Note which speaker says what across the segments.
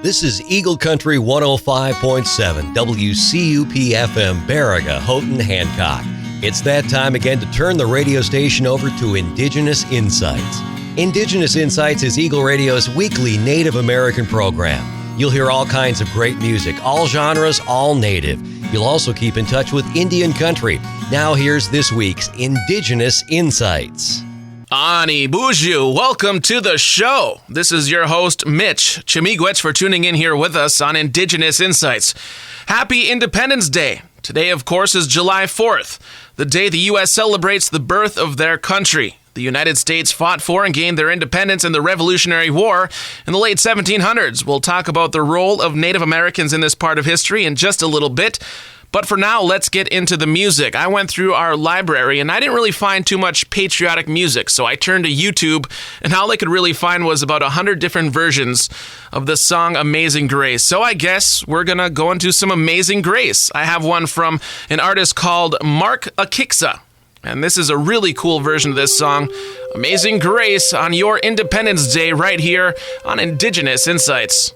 Speaker 1: This is Eagle Country 105.7 WCUPFM, Baraga, Houghton, Hancock. It's that time again to turn the radio station over to Indigenous Insights. Indigenous Insights is Eagle Radio's weekly Native American program. You'll hear all kinds of great music, all genres, all native. You'll also keep in touch with Indian country. Now here's this week's Indigenous Insights.
Speaker 2: Ani Buju, welcome to the show. This is your host, Mitch. Miigwech for tuning in here with us on Indigenous Insights. Happy Independence Day. Today, of course, is July 4th, the day the U.S. celebrates the birth of their country. The United States fought for and gained their independence in the Revolutionary War in the late 1700s. We'll talk about the role of Native Americans in this part of history in just a little bit. But for now, let's get into the music. I went through our library and I didn't really find too much patriotic music, so I turned to YouTube and all I could really find was about 100 different versions of the song Amazing Grace. So I guess we're gonna go into some Amazing Grace. I have one from an artist called Mak-A-Kiksa. And this is a really cool version of this song, Amazing Grace, on your Independence Day right here on Indigenous Insights.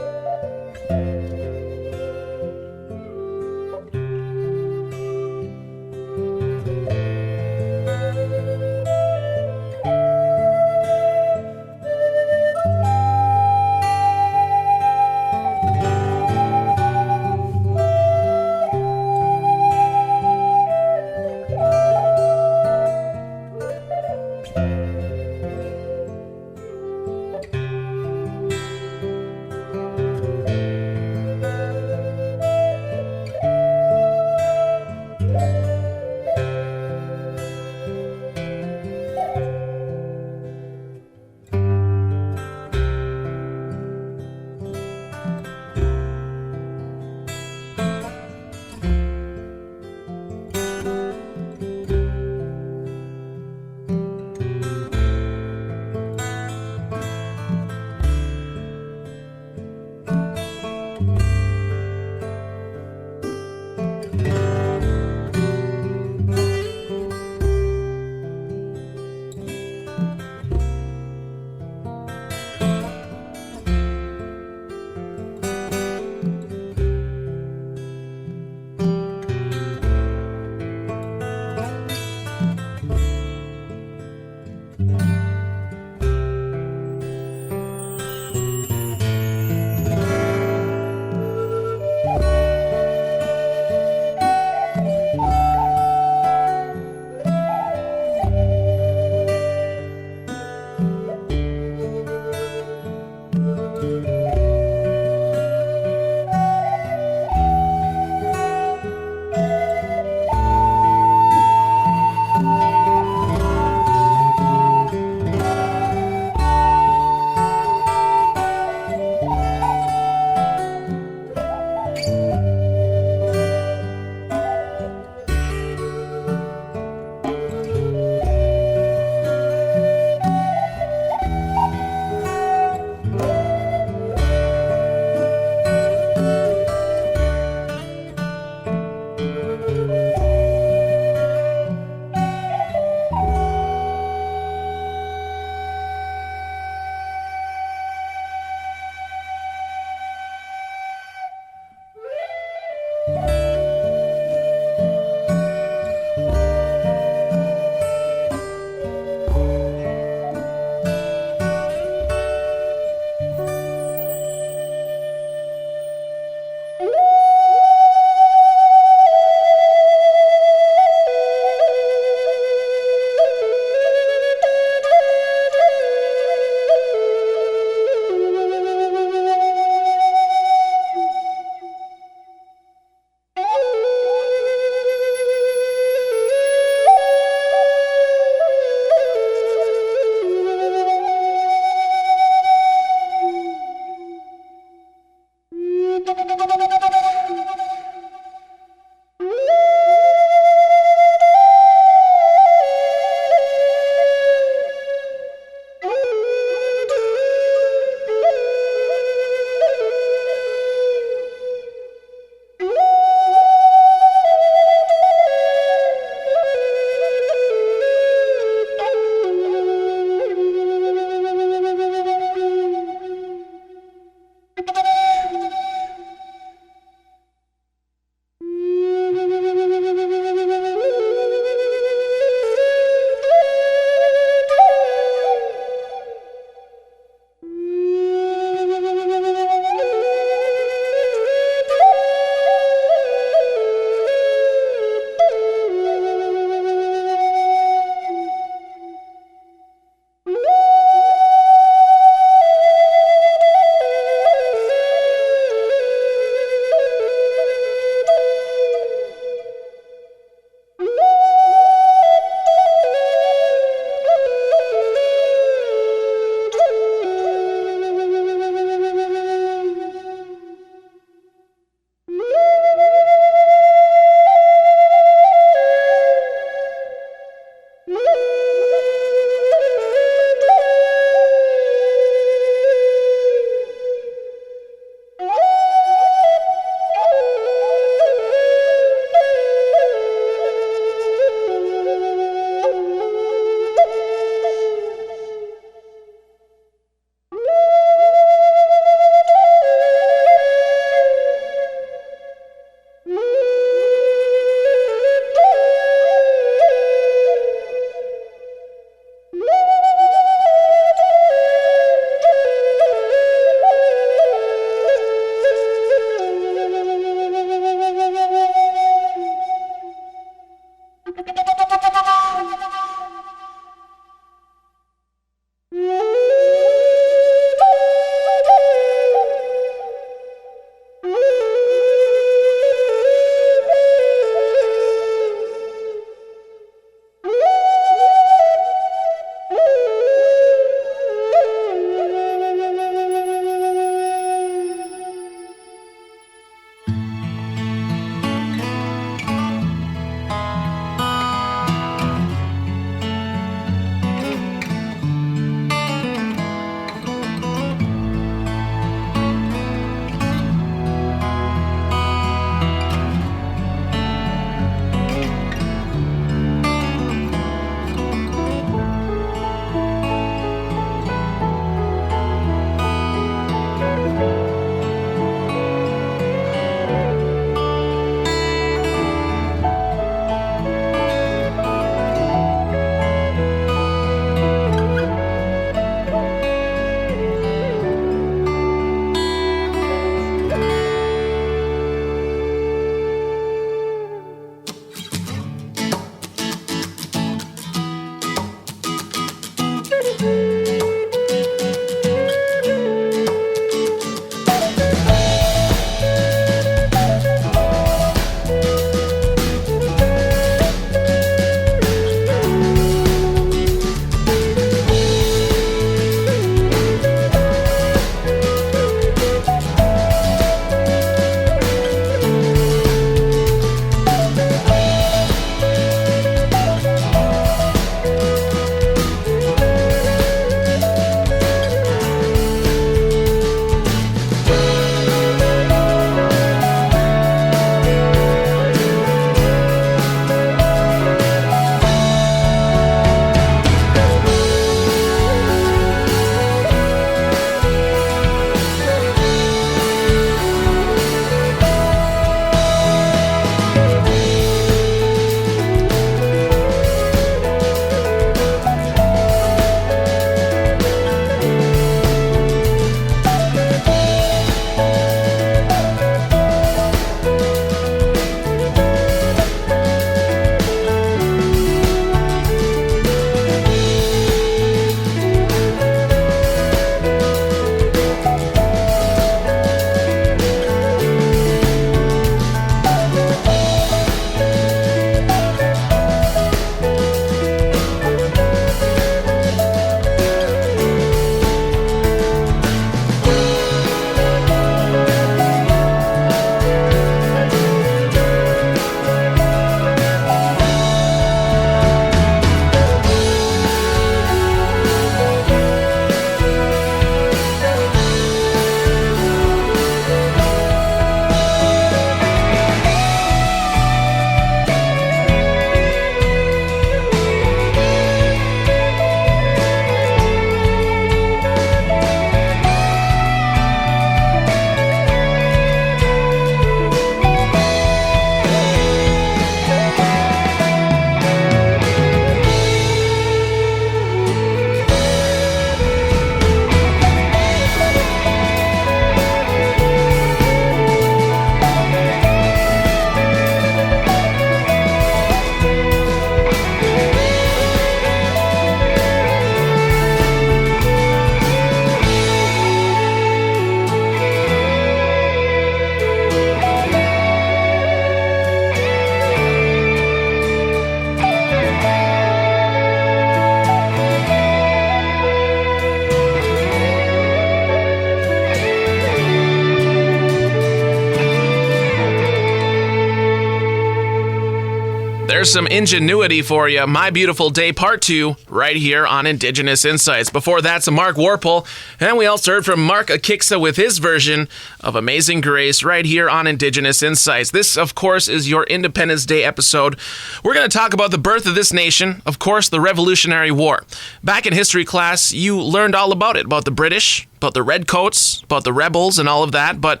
Speaker 2: There's some ingenuity for you. My Beautiful Day Part 2 right here on Indigenous Insights. Before that, some Mark Warple. And we also heard from Mark Akiksa with his version of Amazing Grace right here on Indigenous Insights. This, of course, is your Independence Day episode. We're going to talk about the birth of this nation, of course, the Revolutionary War. Back in history class, you learned all about it, about the British, about the Redcoats, about the rebels and all of that, but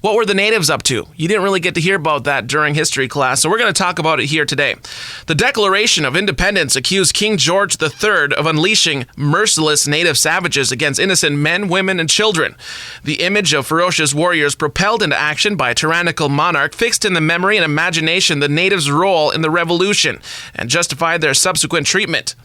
Speaker 2: what were the natives up to? You didn't really get to hear about that during history class, so we're going to talk about it here today. The Declaration of Independence accused King George III of unleashing merciless native savages against innocent men, women, and children. The image of ferocious warriors propelled into action by a tyrannical monarch fixed in the memory and imagination the natives' role in the revolution and justified their subsequent treatment.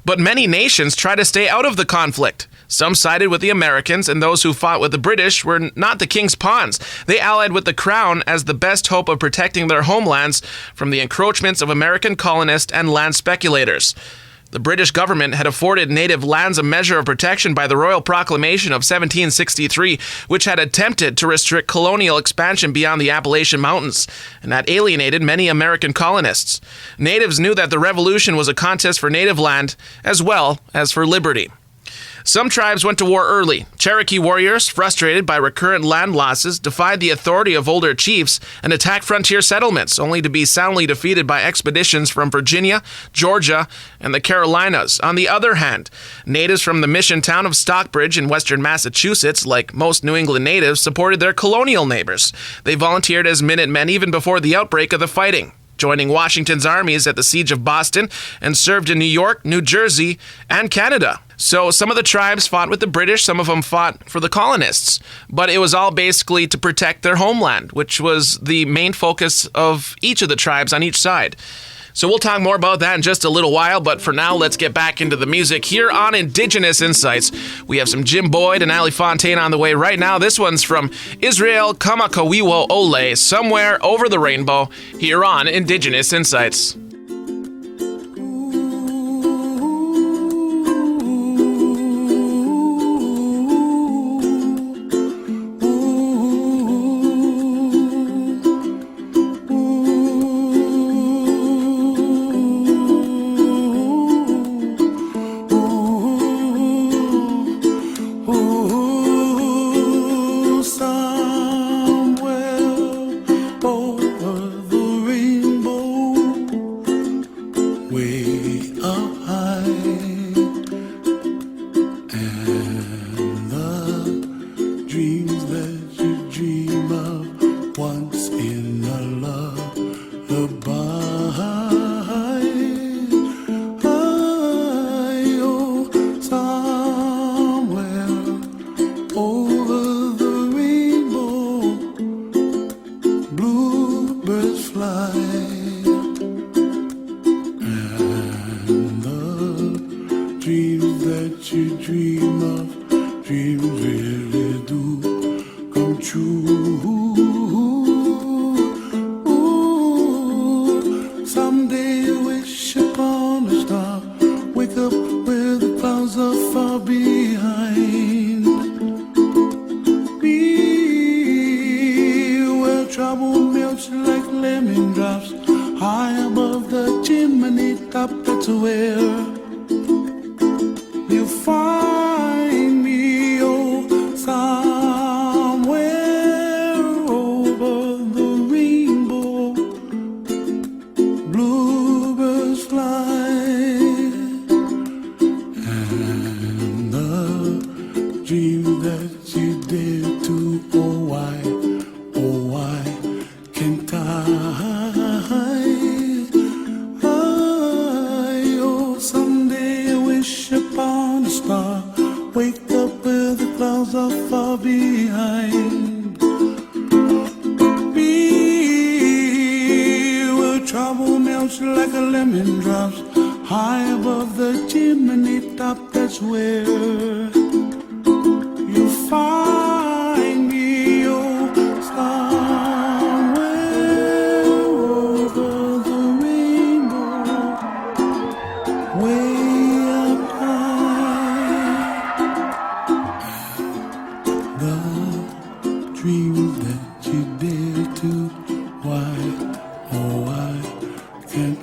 Speaker 2: But many nations tried to stay out of the conflict. Some sided with the Americans, and those who fought with the British were not the king's pawns. They allied with the crown as the best hope of protecting their homelands from the encroachments of American colonists and land speculators. The British government had afforded native lands a measure of protection by the Royal Proclamation of 1763, which had attempted to restrict colonial expansion beyond the Appalachian Mountains, and had alienated many American colonists. Natives knew that the Revolution was a contest for native land as well as for liberty. Some tribes went to war early. Cherokee warriors, frustrated by recurrent land losses, defied the authority of older chiefs and attacked frontier settlements, only to be soundly defeated by expeditions from Virginia, Georgia, and the Carolinas. On the other hand, natives from the mission town of Stockbridge in western Massachusetts, like most New England natives, supported their colonial neighbors. They volunteered as Minutemen even before the outbreak of the fighting, joining Washington's armies at the Siege of Boston, and served in New York, New Jersey, and Canada. So some of the tribes fought with the British, some of them fought for the colonists, but it was all basically to protect their homeland, which was the main focus of each of the tribes on each side. So we'll talk more about that in just a little while, but for now, let's get back into the music here on Indigenous Insights. We have some Jim Boyd and Ali Fontaine on the way right now. This one's from Israel Kamakawiwo Ole, Somewhere Over the Rainbow, here on Indigenous Insights.
Speaker 3: Dreams that you dare to, why, oh why can't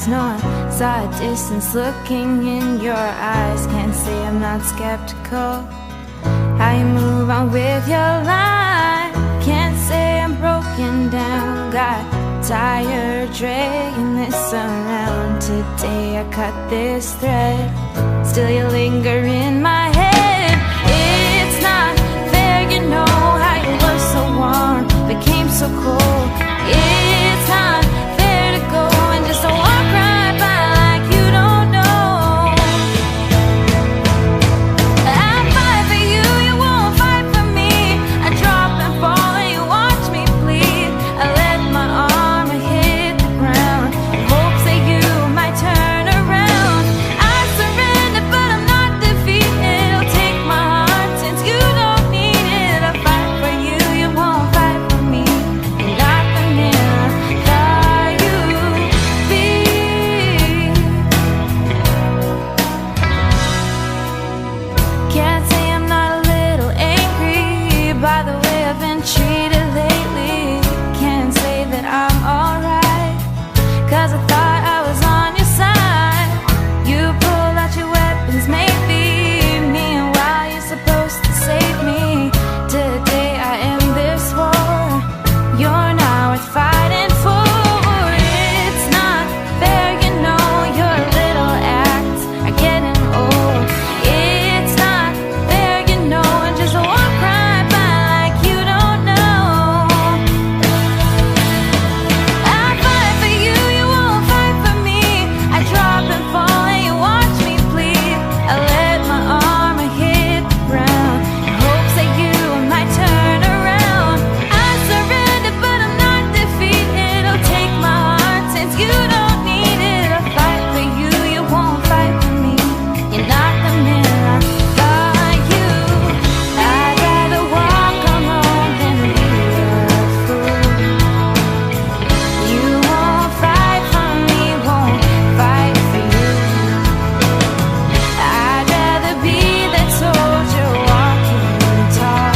Speaker 3: No, I saw a distance looking in your eyes. Can't say I'm not skeptical how you move on with your life. Can't say I'm broken down, got tired dragging this around. Today I cut this thread, still you linger in my head. It's not fair, you know how you were so warm, became so cold. It's not fair to go and just walk right by like you don't know. I fight for you, you won't fight for me. I drop and fall and you watch me bleed. I let my armor hit the ground in hopes that you might turn around. I surrender but I'm not defeated. I'll take my heart since you don't need it. I fight for you, you won't fight for me. You're not the mirror that you be. Can't say I'm not a little angry by the way I've been treated lately. Can't say that I'm alright, 'cause I thought I was on your side. You pulled out your weapons, maybe meanwhile you're supposed to save me. Today I end this war, you're not worth fighting for. It's not fair, you know your little acts are getting old. It's not fair, you know, and just walk right by like you don't know. I fight for you, you won't fight for me. I drop and fall and you watch me bleed. I let my armor hit the ground in hopes that you might turn around. I surrender but I'm not defeated. I'll take my heart since you don't need it. I fight for you, you won't fight for me. You're not the mirror that you. I'd rather walk alone than be a fool. You won't fight for me, won't fight for you. I'd rather be that soldier walking tall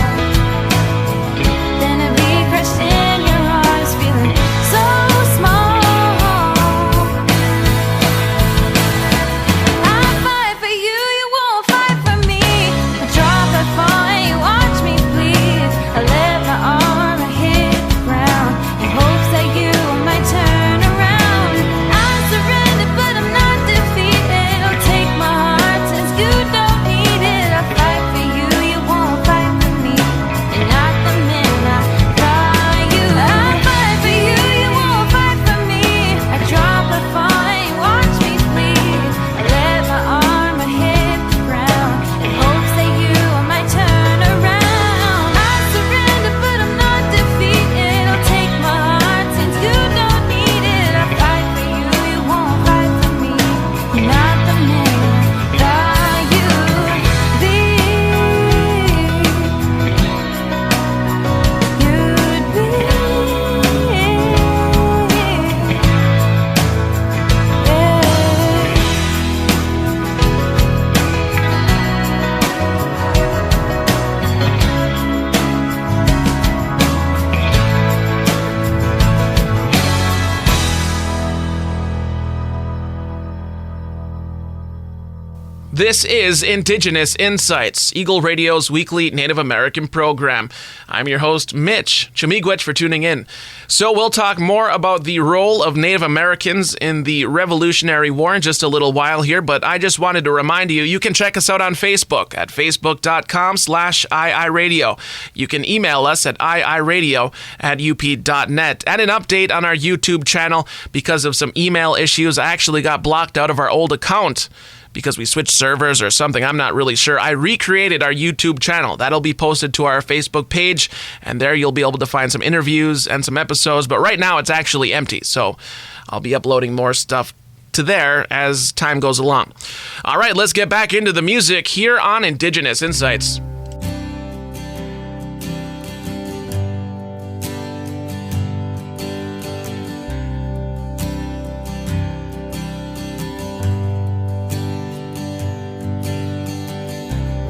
Speaker 3: than to be crushed in your arms, feeling so small. I fight for you, you won't fight for me. I drop and fall and you watch me bleed. I let my armor hit the ground in hopes that you might turn around. I surrender but I'm not defeated. I'll take my heart since you don't need it. I fight for you, you won't fight for me. You're not the man I thought you. I fight for you, you won't fight for me. I drop and fall and you watch me bleed. I let my armor hit the ground in hopes that you might turn around. I surrender but I'm not defeated. I'll take my heart since you don't need it. I fight for you, you won't fight for me. You're not the man that you be. You'd be.
Speaker 2: This is Indigenous Insights, Eagle Radio's weekly Native American program. I'm your host, Mitch. Miigwech for tuning in. So we'll talk more about the role of Native Americans in the Revolutionary War in just a little while here, but I just wanted to remind you, you can check us out on Facebook at facebook.com/iiradio. You can email us at iiradio@up.net. And an update on our YouTube channel, because of some email issues, I actually got blocked out of our old account because we switched servers or something. I'm not really sure. I recreated our YouTube channel. That'll be posted to our Facebook page, and there you'll be able to find some interviews and some episodes. But right now it's actually empty, so I'll be uploading more stuff to there as time goes along. All right, let's get back into the music here on Indigenous Insights.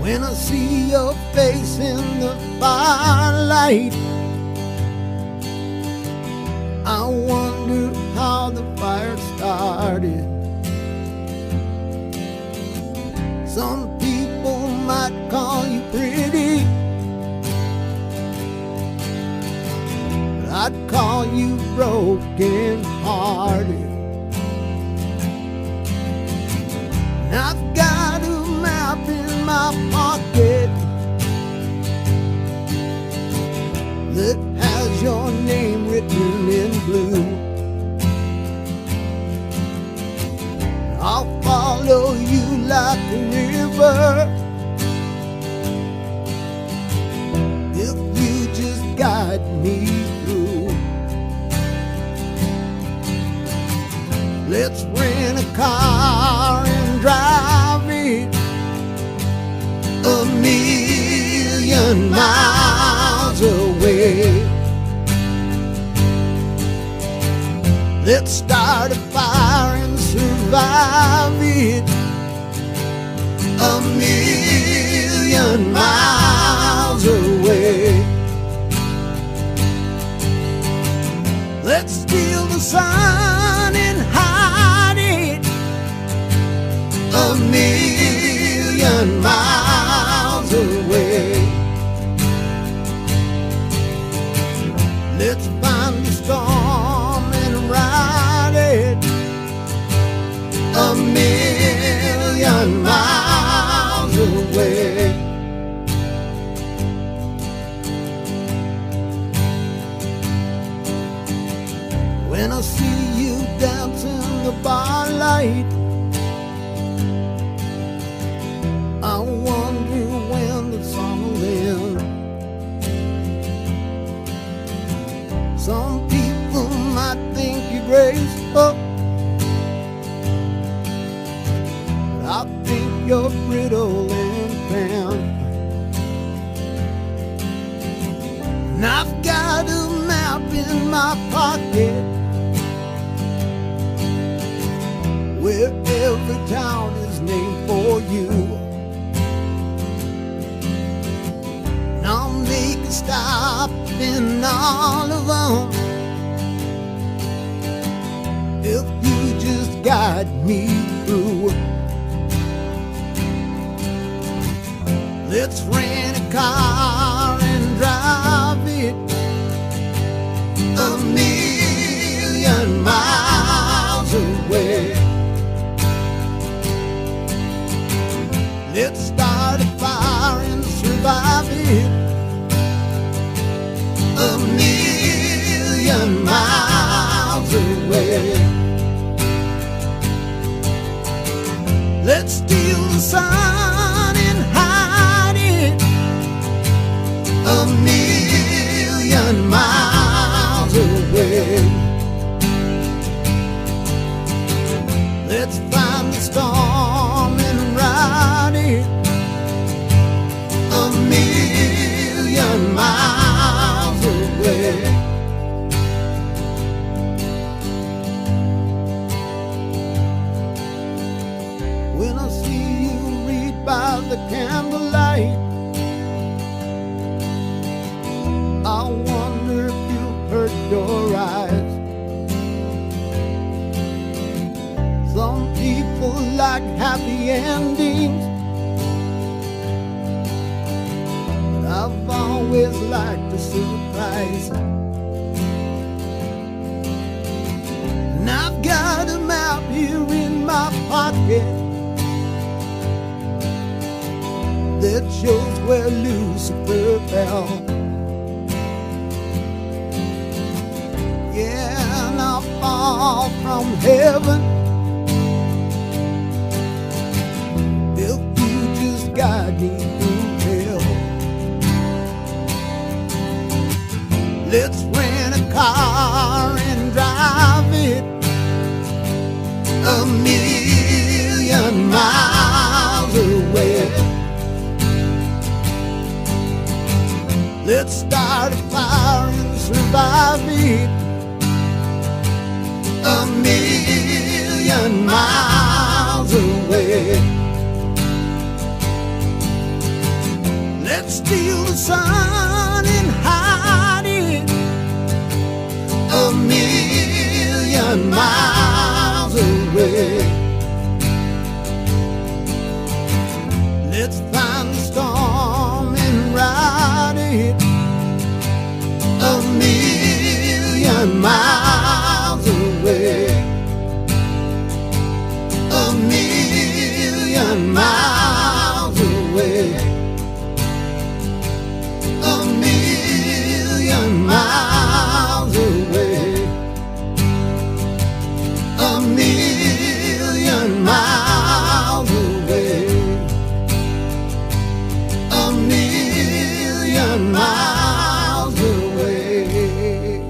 Speaker 4: When I see your face in the firelight, I wonder how the fire started. Some people might call you pretty, but I'd call you broken-hearted. And I've got a map in my pocket that has your name written in blue. I'll follow you like a river if you just guide me through. Let's rent a car and drive it 1,000,000 miles away. Let's start a fire and survive it 1,000,000 miles away. Let's steal the sun and hide it 1,000,000 miles away. Let's find the storm and ride it 1,000,000 miles away. When I see you dance in the barlight, I wonder when the song will end. Some people might think you're graceful, but I think you're brittle and thin. And I've got a map in my pocket where every town is named for you. And I'll make a stop in all of them if you just guide me through. Let's rent a car and drive it 1,000,000 miles away. Let's start a fire and survive it 1,000,000 miles away. Let's steal the sun and hide it 1,000,000 miles away. Let's find the storm and ride it 1,000,000 miles away. When I see you read by the candlelight, I wonder if you hurt your eyes. Some people like happy endings, but I've always liked a surprise. And I've got a map here in my pocket that shows where Lucifer fell. Yeah, and I'll fall from heaven if you just guide me through hell. Let's rent a car and drive it Let's start a fire and survive it. 1,000,000 miles away. Let's steal the sun and hide it. 1,000,000 miles away. Let's find the storm and ride it. 1,000,000 miles away. 1,000,000 miles away. 1,000,000 miles away. 1,000,000 miles away. 1,000,000 miles away.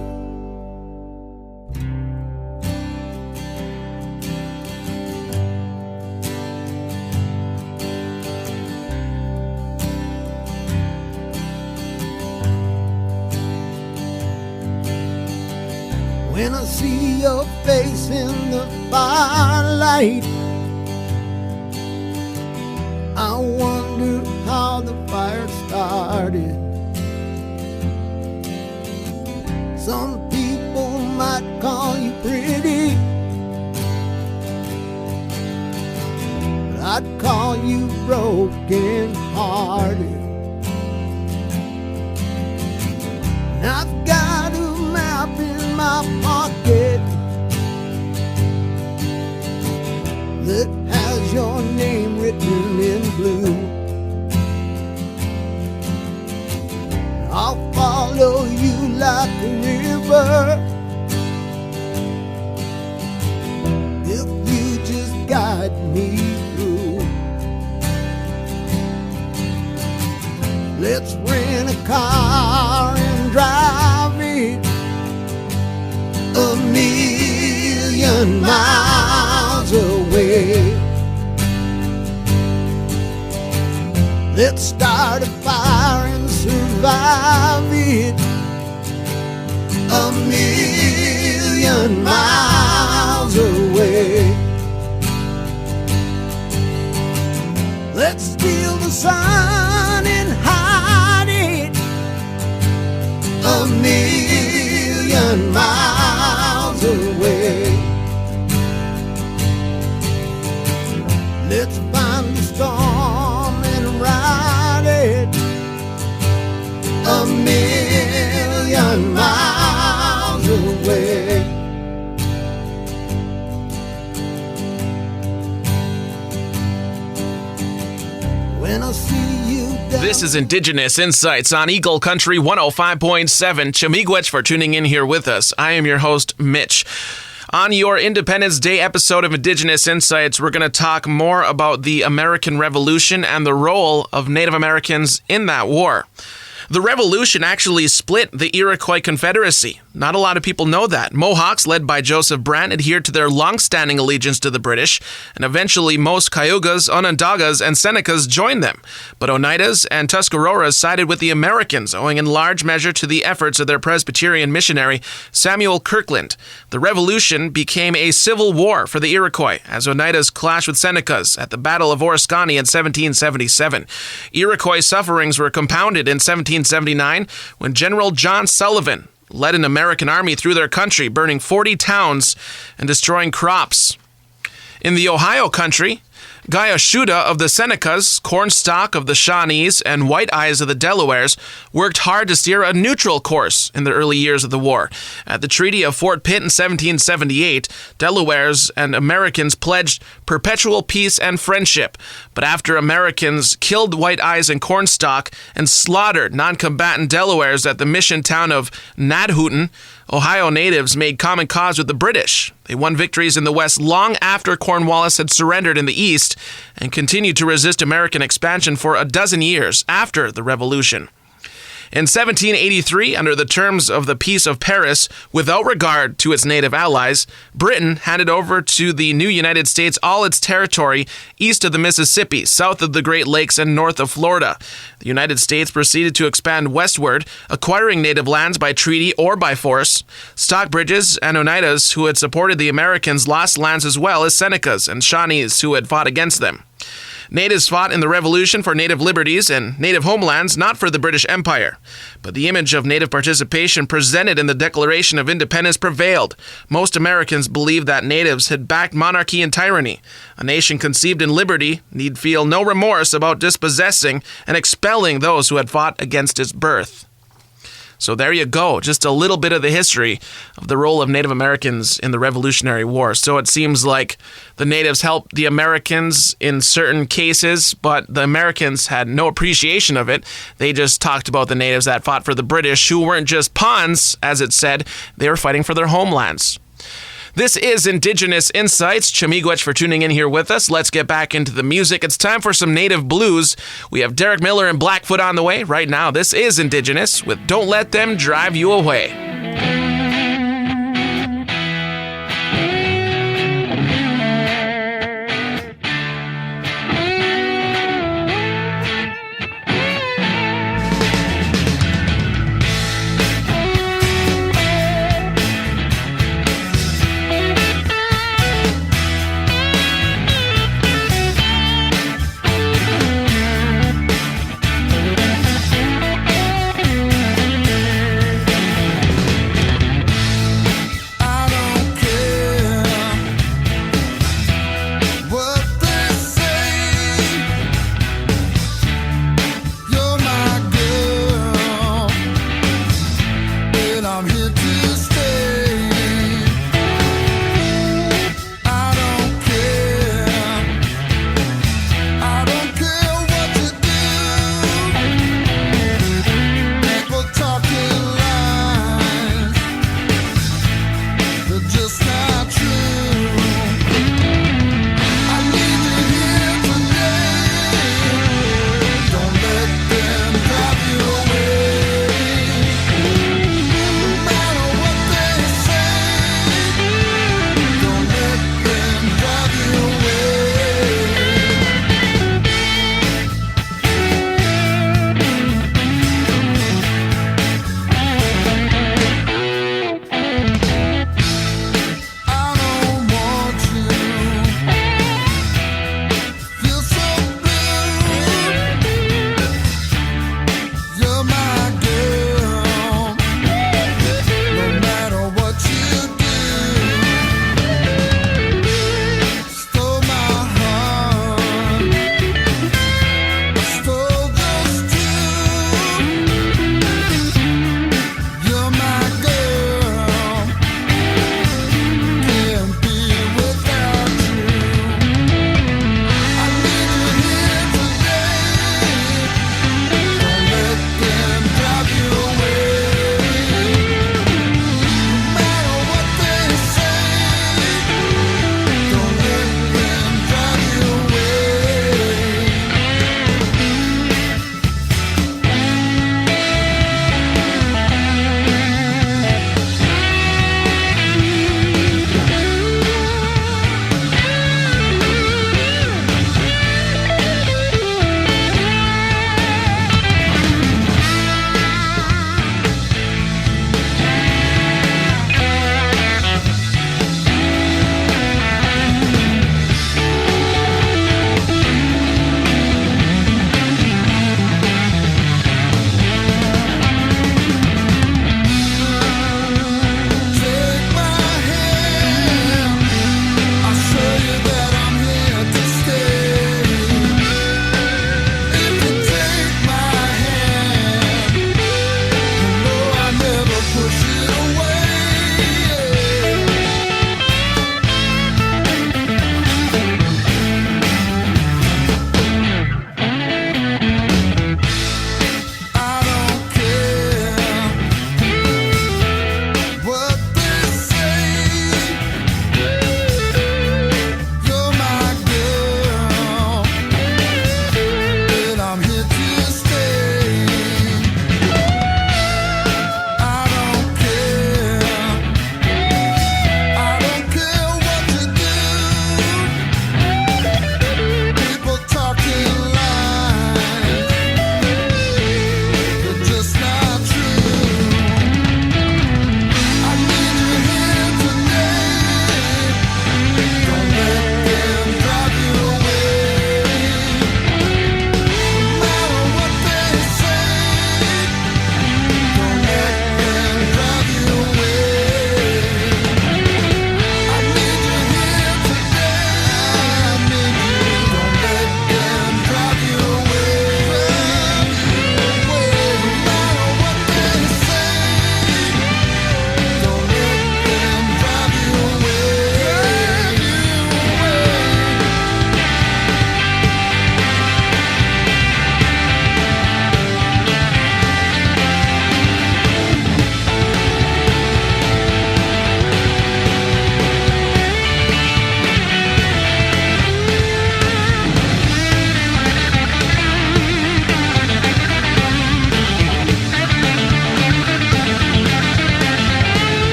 Speaker 4: When I see your face in the firelight, I wonder how the fire started. Some people might call you pretty, but I'd call you broken-hearted. And I've got a map in my pocket that has your name written in blue. I'll follow you like a river if you just guide me through. Let's rent a car and drive it 1,000,000 miles away. Let's start a fire and survive it 1,000,000 miles away. Let's steal the sun and hide it 1,000,000 miles away. Let's find the storm and ride it 1,000,000 miles away. When I see you down.
Speaker 2: This is Indigenous Insights on Eagle Country 105.7. Miigwech for tuning in here with us. I am your host, Mitch. On your Independence Day episode of Indigenous Insights, we're going to talk more about the American Revolution and the role of Native Americans in that war. The Revolution actually split the Iroquois Confederacy. Not a lot of people know that. Mohawks, led by Joseph Brant, adhered to their long-standing allegiance to the British, and eventually most Cayugas, Onondagas, and Senecas joined them. But Oneidas and Tuscaroras sided with the Americans, owing in large measure to the efforts of their Presbyterian missionary, Samuel Kirkland. The Revolution became a civil war for the Iroquois, as Oneidas clashed with Senecas at the Battle of Oriskany in 1777. Iroquois sufferings were compounded in 1779 when General John Sullivan led an American army through their country, burning 40 towns and destroying crops. In the Ohio country, Guyashuda of the Senecas, Cornstalk of the Shawnees, and White Eyes of the Delawares worked hard to steer a neutral course in the early years of the war. At the Treaty of Fort Pitt in 1778, Delawares and Americans pledged perpetual peace and friendship. But after Americans killed White Eyes and Cornstalk and slaughtered non-combatant Delawares at the mission town of Nadhooten, Ohio natives made common cause with the British. They won victories in the West long after Cornwallis had surrendered in the East and continued to resist American expansion for a dozen years after the Revolution. In 1783, under the terms of the Peace of Paris, without regard to its native allies, Britain handed over to the new United States all its territory east of the Mississippi, south of the Great Lakes, and north of Florida. The United States proceeded to expand westward, acquiring native lands by treaty or by force. Stockbridges and Oneidas, who had supported the Americans, lost lands as well as Senecas and Shawnees, who had fought against them. Natives fought in the Revolution for native liberties and native homelands, not for the British Empire. But the image of native participation presented in the Declaration of Independence prevailed. Most Americans believed that natives had backed monarchy and tyranny. A nation conceived in liberty need feel no remorse about dispossessing and expelling those who had fought against its birth. So there you go, just a little bit of the history of the role of Native Americans in the Revolutionary War. So it seems like the natives helped the Americans in certain cases, but the Americans had no appreciation of it. They just talked about the natives that fought for the British, who weren't just pawns, as it said, they were fighting for their homelands. This is Indigenous Insights. Miigwech for tuning in here with us. Let's get back into the music. It's time for some native blues. We have Derek Miller and Blackfoot on the way. Right now, this is Indigenous with Don't Let Them Drive You Away.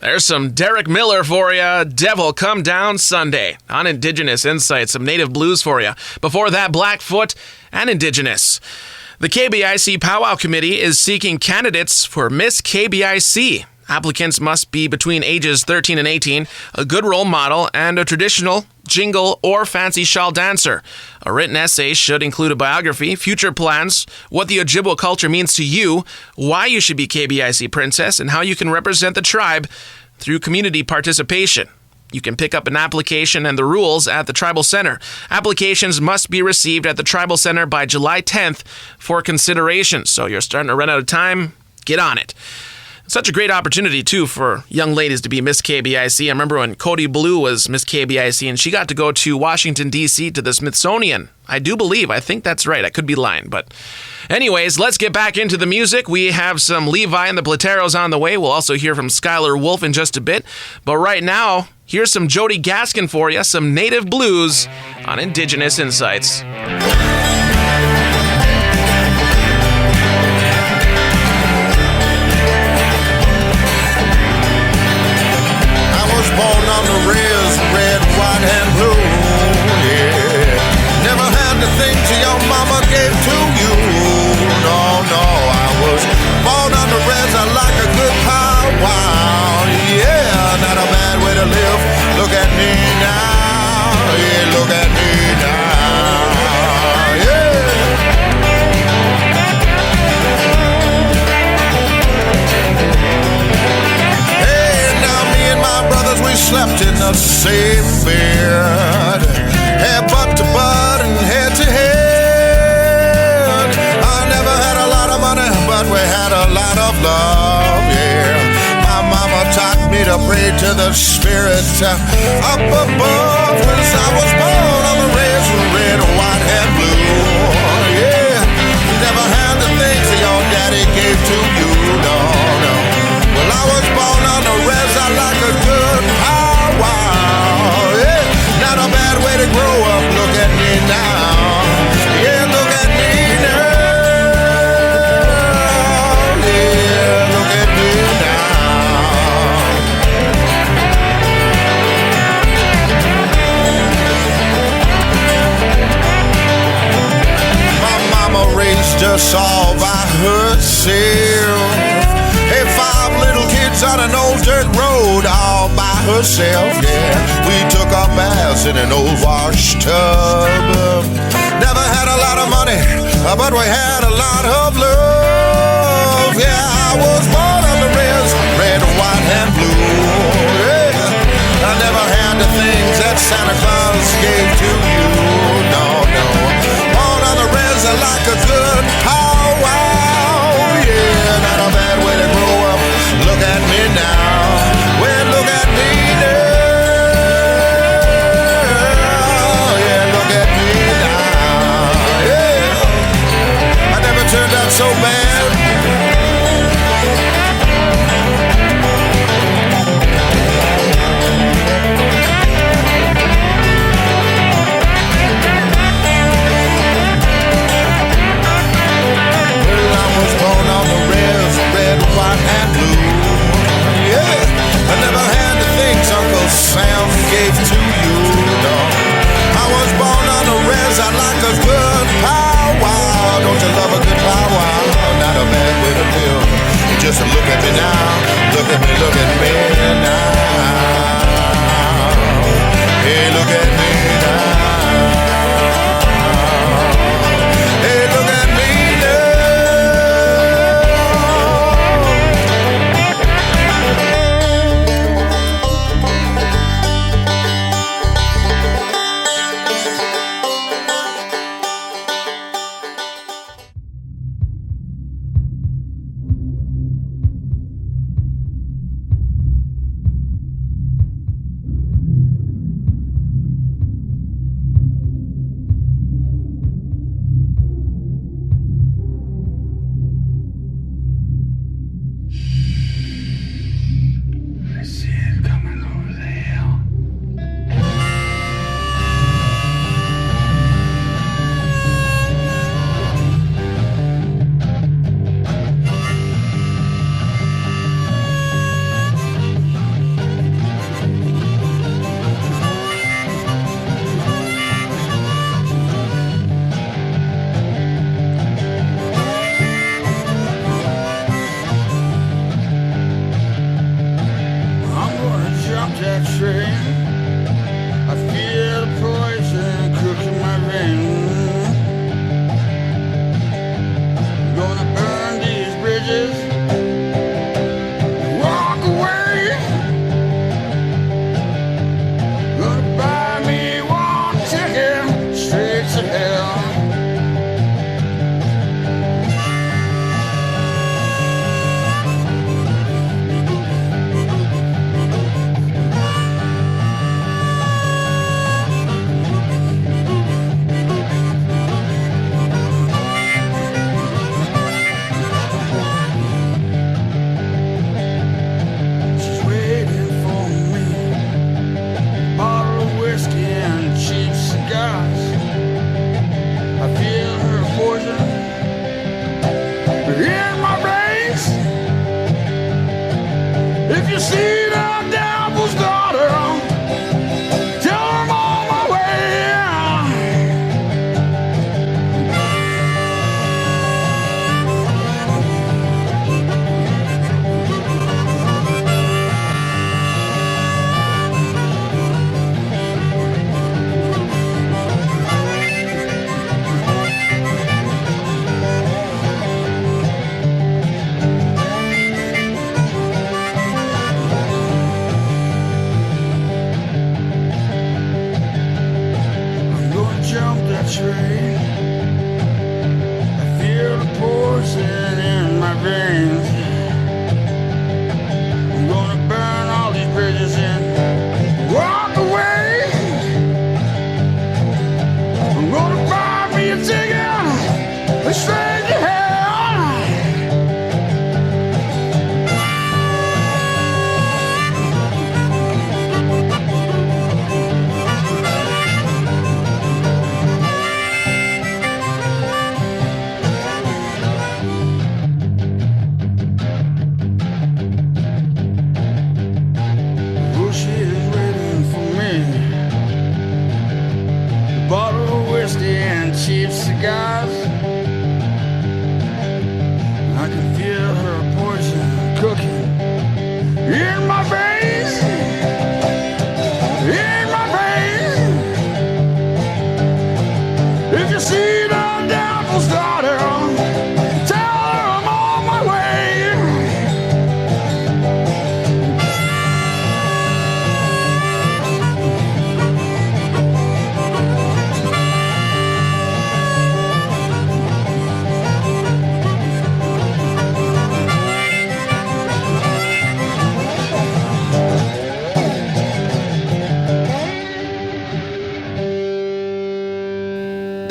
Speaker 2: There's some Derek Miller for you. Devil Come Down Sunday on Indigenous Insights. Some native blues for you. Before that, Blackfoot and Indigenous. The KBIC Powwow Committee is seeking candidates for Ms.KBIC. Applicants must be between ages 13 and 18, a good role model, and a traditional, jingle, or fancy shawl dancer. A written essay should include a biography, future plans, what the Ojibwe culture means to you, why you should be KBIC Princess, and how you can represent the tribe through community participation. You can pick up an application and the rules at the Tribal Center. Applications must be received at the Tribal Center by July 10th for consideration. So you're starting to run out of time. Get on it. Such a great opportunity, too, for young ladies to be Miss KBIC. I remember when Cody Blue was Miss KBIC, and she got to go to Washington, D.C. to the Smithsonian. I think that's right. I could be lying, but anyways, let's get back into the music. We have some Levi and the Plateros on the way. We'll also hear from Skylar Wolf in just a bit. But right now, here's some Jody Gaskin for you, some native blues on Indigenous Insights.
Speaker 5: Born on the res, red, white, and blue, yeah. Never had the things your mama gave to you. No, I was born on the res. I like a good powwow, yeah. Not a bad way to live. Look at me now, yeah. Look at me now, yeah. We slept in the same bed, head butt to butt and head to head. I never had a lot of money, but we had a lot of love, yeah. My mama taught me to pray to the spirit up above, 'cause I was born on the red, white, and blue, yeah. Never had the things that your daddy gave to you, no. Well, I was born on the res. I like a good powwow, yeah. Not a bad way to grow up. Look at me now, yeah. Look at me now, yeah. Look at me now. My mama raised us all by herself. Hey, 5 little kids on an old dirt road all by herself, yeah. We took our baths in an old wash tub. Never had a lot of money, but we had a lot of love. Yeah, I was born on the red, white, and blue, yeah. I never had the things that Santa Claus gave to you, no. Born on the res, I like a good powwow, yeah. Not a bad way to grow up. Look at me now. Well, look at me now. Yeah, look at me now. Yeah. I never turned out so bad.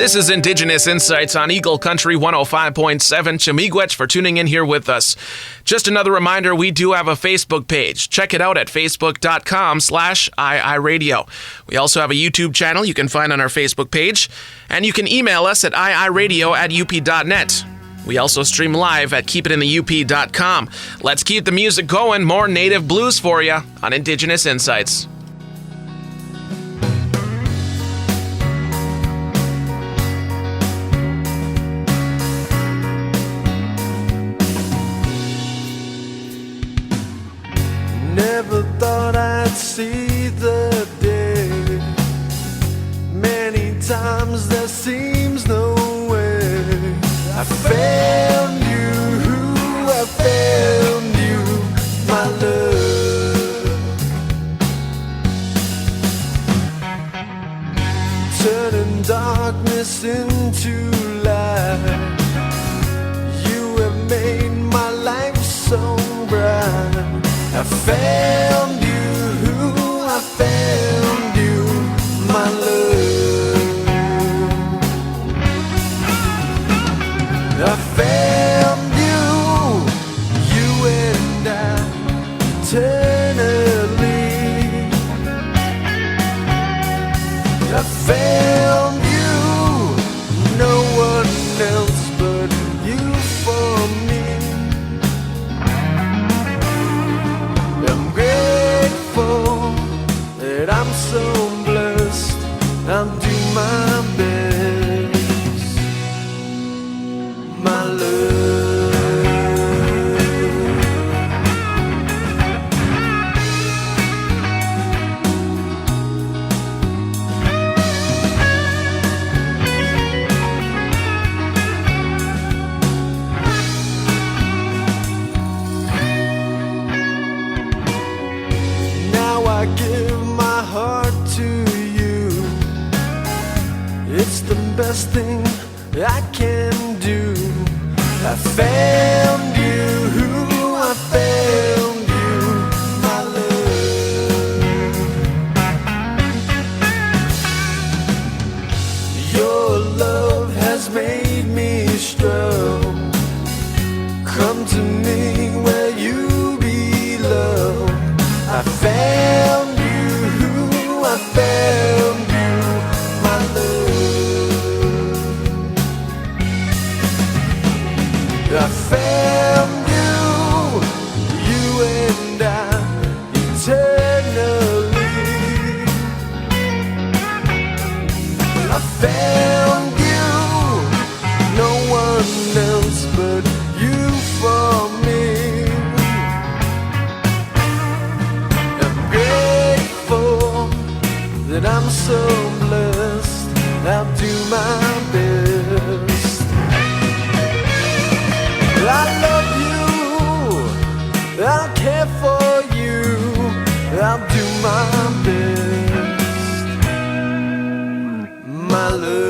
Speaker 2: This is Indigenous Insights on Eagle Country 105.7. Miigwech for tuning in here with us. Just another reminder, we do have a Facebook page. Check it out at facebook.com/iiradio. We also have a YouTube channel you can find on our Facebook page, and you can email us at iiradio@up.net. We also stream live at keepitintheup.com. Let's keep the music going. More native blues for you on Indigenous Insights.
Speaker 6: Never thought I'd see the day. Many times there seems no way. I found you, I found you, my love. Turning darkness into light. You have made my life so bright. I found you, my love. I found you and I eternally. I found you, no one else but you for me. I'm grateful that I'm so blessed. I'll do my best, my love. Now I give my heart to you. It's the best thing I can do. I found you, my love. Your love has made me strong. Come to me where you belong. I found you, my love. I found you and I eternally. I found you, no one else but you for me. I'm grateful that I'm so blessed. I'll do my best. I love you, I'll care for you, I'll do my best, my love.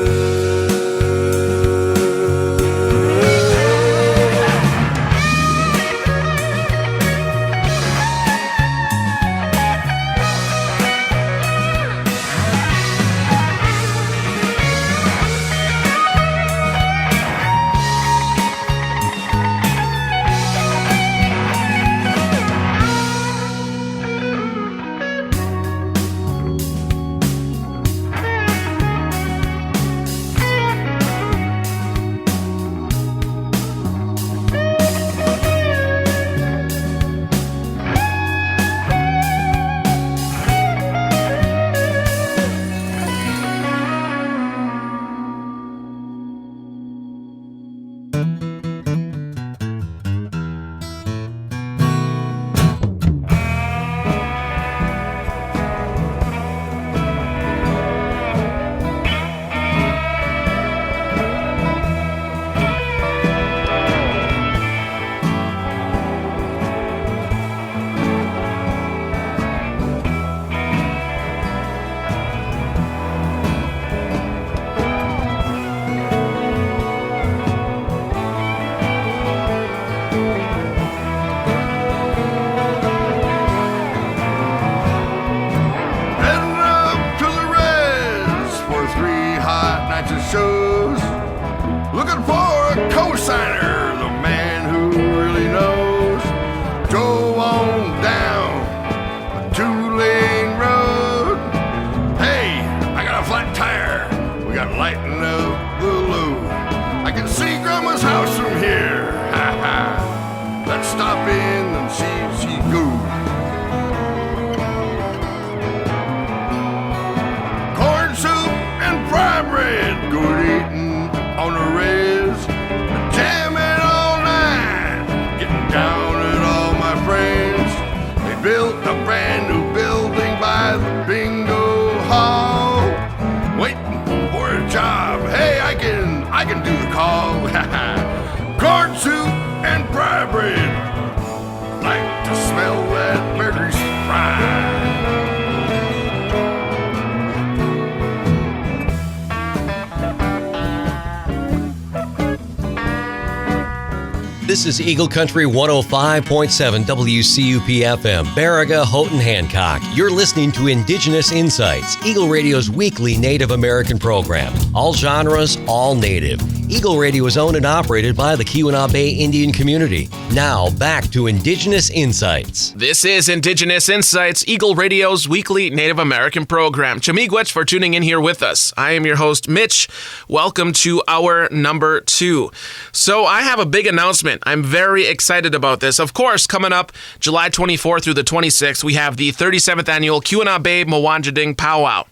Speaker 1: is Eagle Country 105.7 WCUPFM, Baraga, Houghton, Hancock. You're listening to Indigenous Insights, Eagle Radio's weekly Native American program. All genres, all Native. Eagle Radio is owned and operated by the Keweenaw Bay Indian community. Now, back to Indigenous Insights.
Speaker 2: This is Indigenous Insights, Eagle Radio's weekly Native American program. Miigwech for tuning in here with us. I am your host, Mitch. Welcome to hour number 2. So I have a big announcement. I'm very excited about this. Of course, coming up July 24th through the 26th, we have the 37th annual Keweenaw Bay Mwanjading Powwow.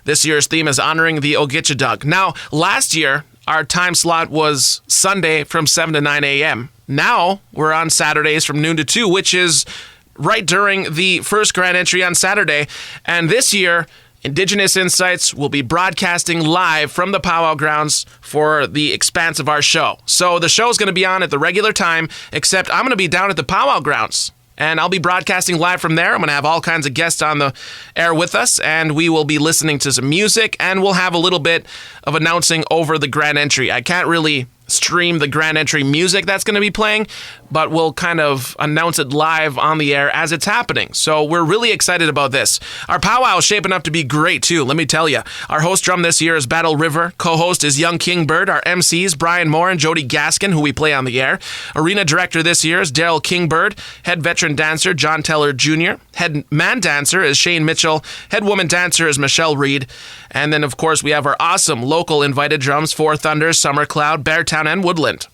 Speaker 2: This year's theme is honoring the Ogichidug. Now, last year, our time slot was Sunday from 7 to 9 a.m. Now, we're on Saturdays from noon to 2, which is right during the first grand entry on Saturday. And this year, Indigenous Insights will be broadcasting live from the powwow grounds for the expanse of our show. So the show is going to be on at the regular time, except I'm going to be down at the powwow grounds. And I'll be broadcasting live from there. I'm going to have all kinds of guests on the air with us, and we will be listening to some music, and we'll have a little bit of announcing over the grand entry. I can't really stream the grand entry music that's going to be playing, but we'll kind of announce it live on the air as it's happening. So we're really excited about this. Our powwow is shaping up to be great too, let me tell you. Our host drum this year is Battle River. Co-host is Young Kingbird. Our MCs, Brian Moore and Jody Gaskin, who we play on the air. Arena director this year is Daryl Kingbird. Head veteran dancer, John Teller Jr. Head man dancer is Shane Mitchell. Head woman dancer is Michelle Reed. And then, of course, we have our awesome local invited drums, Four Thunders, Summer Cloud, Beartown, and Woodland.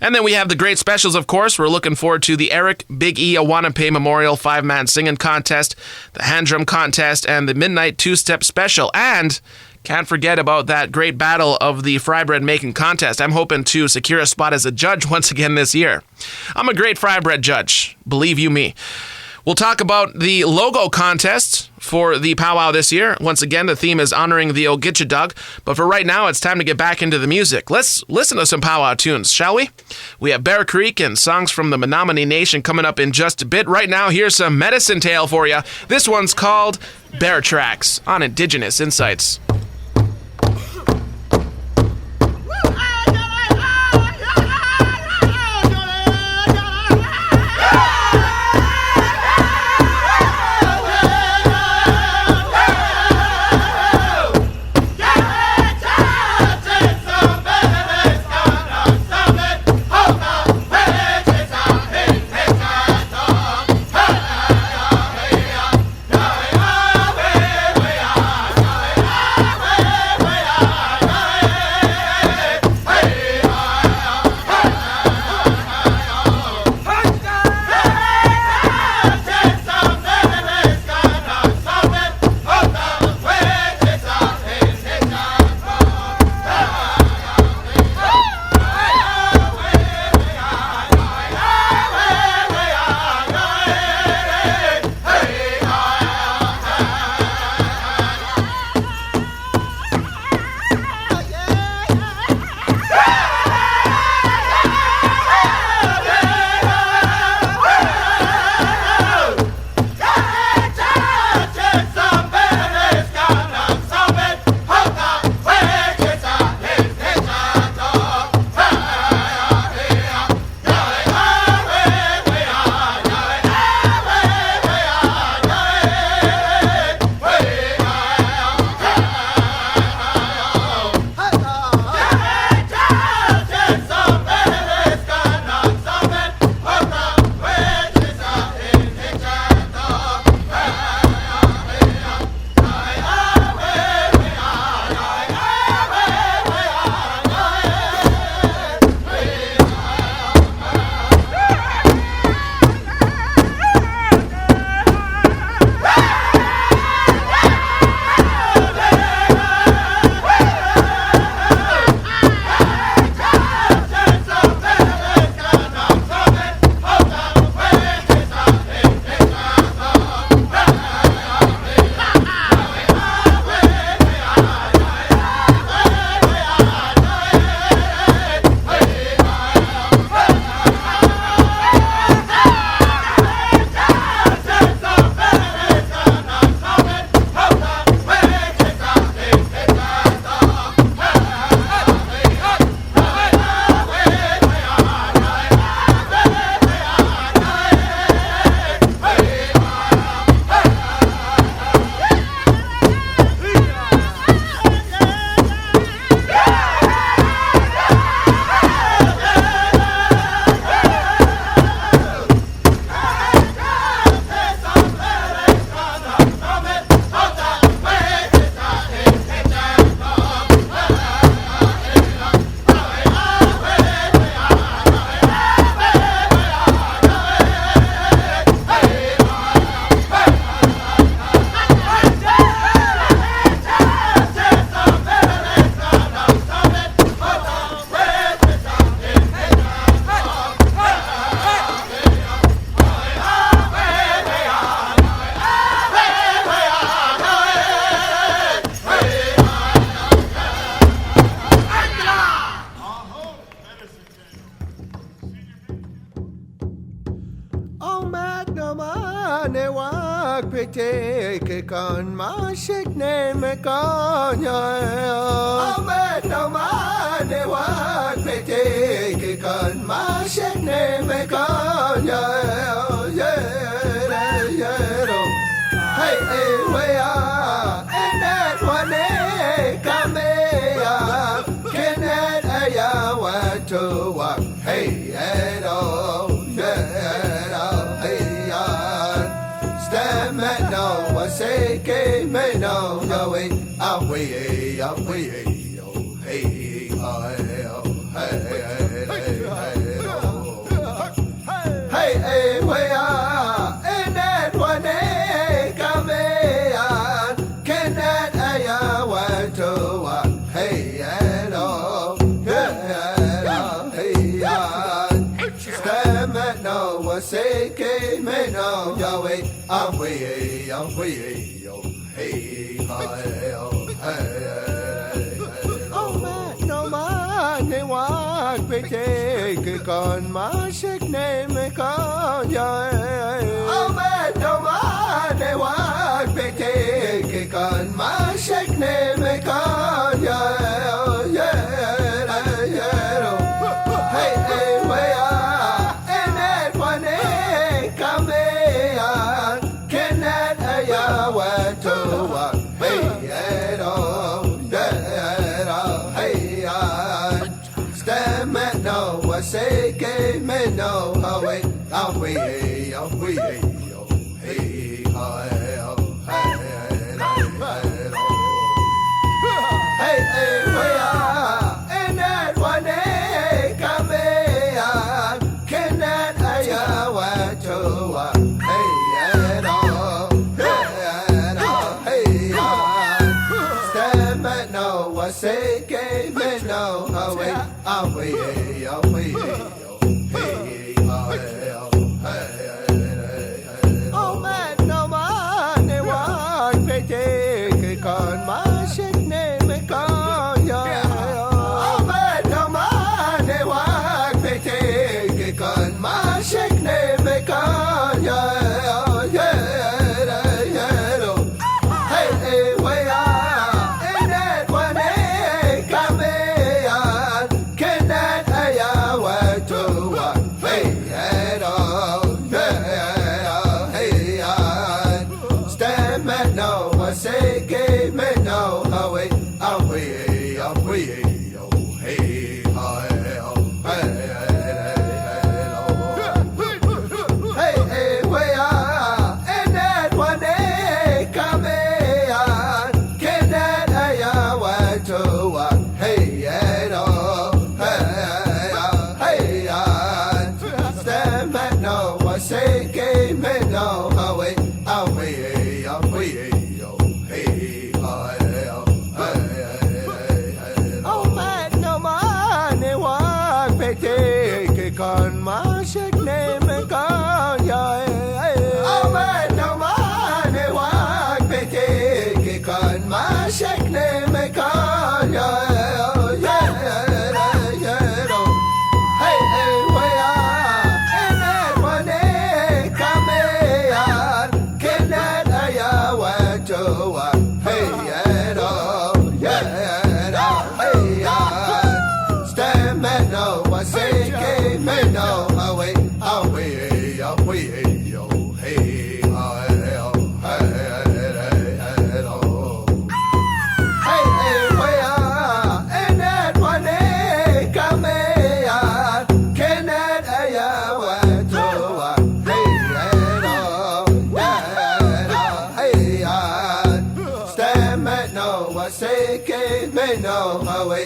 Speaker 2: And then we have the great specials, of course. We're looking forward to the Eric Big E Awanape Memorial 5-Man Singing Contest, the Hand Drum Contest, and the Midnight Two-Step Special. And can't forget about that great battle of the fry bread making contest. I'm hoping to secure a spot as a judge once again this year. I'm a great fry bread judge, believe you me. We'll talk about the logo contest for the powwow this year. Once again, the theme is honoring the Ogichidug. But for right now, it's time to get back into the music. Let's listen to some powwow tunes, shall we? We have Bear Creek and songs from the Menominee Nation coming up in just a bit. Right now, here's some Medicine Tail for you. This one's called Bear Tracks on Indigenous Insights.
Speaker 6: Domane wak pete ke kon ma shikne me kon yo. Ame domane wak pete ke kon ma shikne me kon yo. Hey, hey, we are, and that one come can that aya want to walk? Hey, and oh, yeah, hey, stand me no, I say, game me no, no way, away, oh, hey, hey, hey, we are, and that one come can that aya want to walk? Hey, and oh, yeah, hey, stand me no, I say, game me no, Yahweh, away, oh, hey, oh, man, no man, they walk, they take on my sick name, con, yeah. Oh, man, no man, they walk, they take on my sick name, con, yeah. Hey, hey, we are, and that one come here, can that aya want to walk? Hey, and oh, yeah, hey, stand me no, I say, game me no, away, hey, hey, hey, we are, and that one come here, can that aya want to walk? Hey, and oh, hey, stand me no, I say, game me no, away, oh, man, no man, they walk, they take on my sick name, con, yeah. Oh, man, no man, they walk, they take on my sick name, con, yeah. Hey, hey, we are, and that one come here, can that aya want to walk? Hey, and oh, yeah, hey, stand me no, I say, give me no, away, oh, hey, hey, hey, we are, and that one come here, can that aya want to walk? Hey, and oh, hey, stand me no, I say, give me no, away, oh, man, no man, they walk, they take on my sick name, con, yeah. Oh, man, no man, they walk, they take on my sick name, con, yeah. Hey, hey, we are, and that one come here, can that aya want to walk? Hey, and oh, yeah, hey, stand me no, I say, give me no, away, hey, hey, we are, and that one come here, can that aya want to walk? Hey, and oh, yeah, hey, stand me no, I say, give me no, away,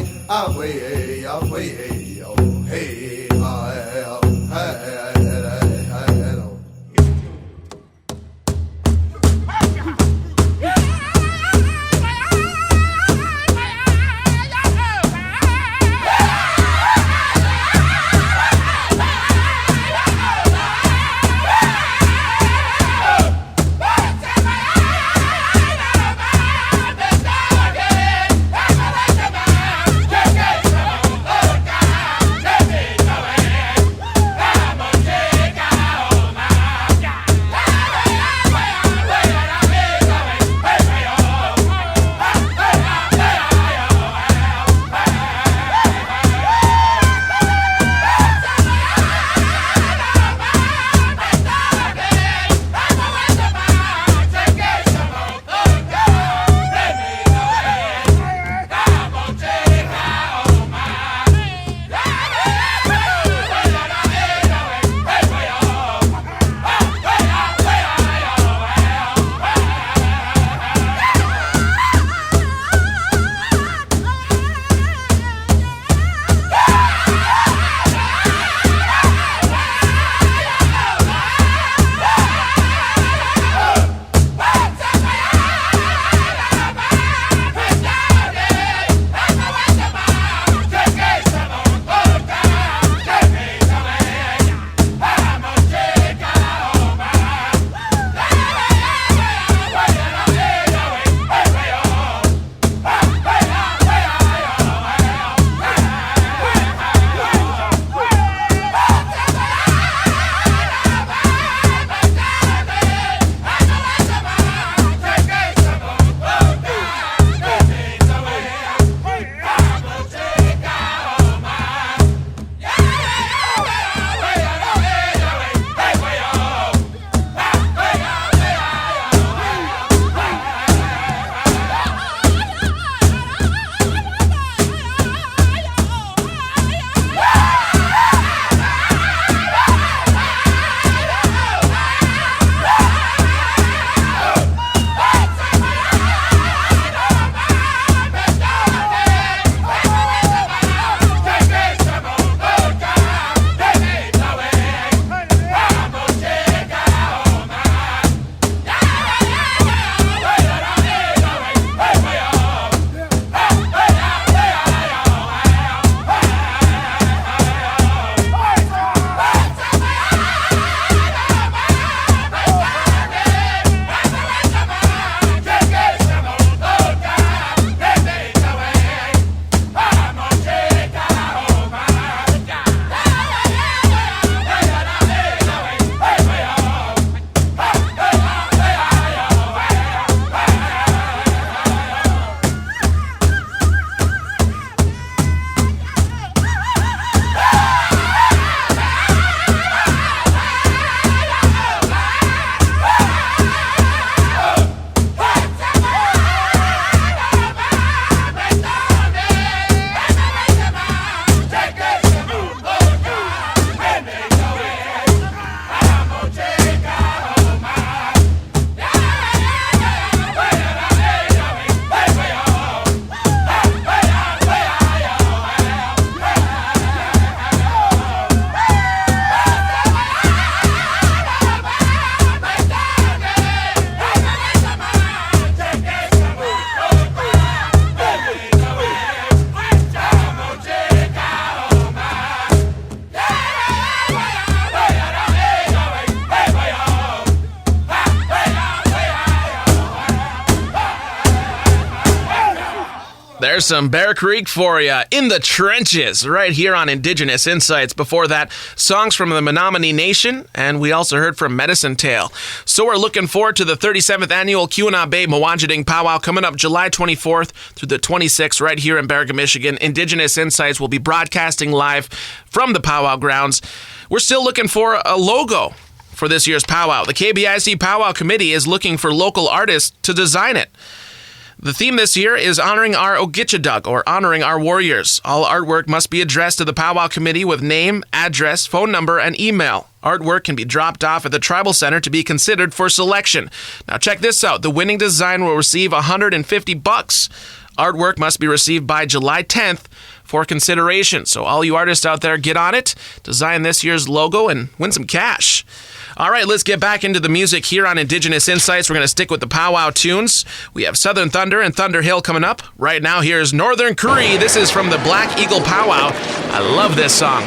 Speaker 2: There's some Bear Creek for you in the trenches right here on Indigenous Insights. Before that, songs from the Menominee Nation, and we also heard from Medicine Tail. So we're looking forward to the 37th annual Keweenaw Bay Mawajiding Powwow coming up July 24th through the 26th right here in Baraga, Michigan. Indigenous Insights will be broadcasting live from the powwow grounds. We're still looking for a logo for this year's powwow. The KBIC Powwow Committee is looking for local artists to design it. The theme this year is honoring our Ogichidug, or honoring our warriors. All artwork must be addressed to the Powwow Committee with name, address, phone number, and email. Artwork can be dropped off at the Tribal Center to be considered for selection. Now check this out. The winning design will receive $150. Artwork must be received by July 10th for consideration. So all you artists out there, get on it, design this year's logo, and win some cash. All right, let's get back into the music here on Indigenous Insights. We're going to stick with the powwow tunes. We have Southern Thunder and Thunder Hill coming up. Right now, here's Northern Cree. This is from the Black Eagle Powwow. I love this song.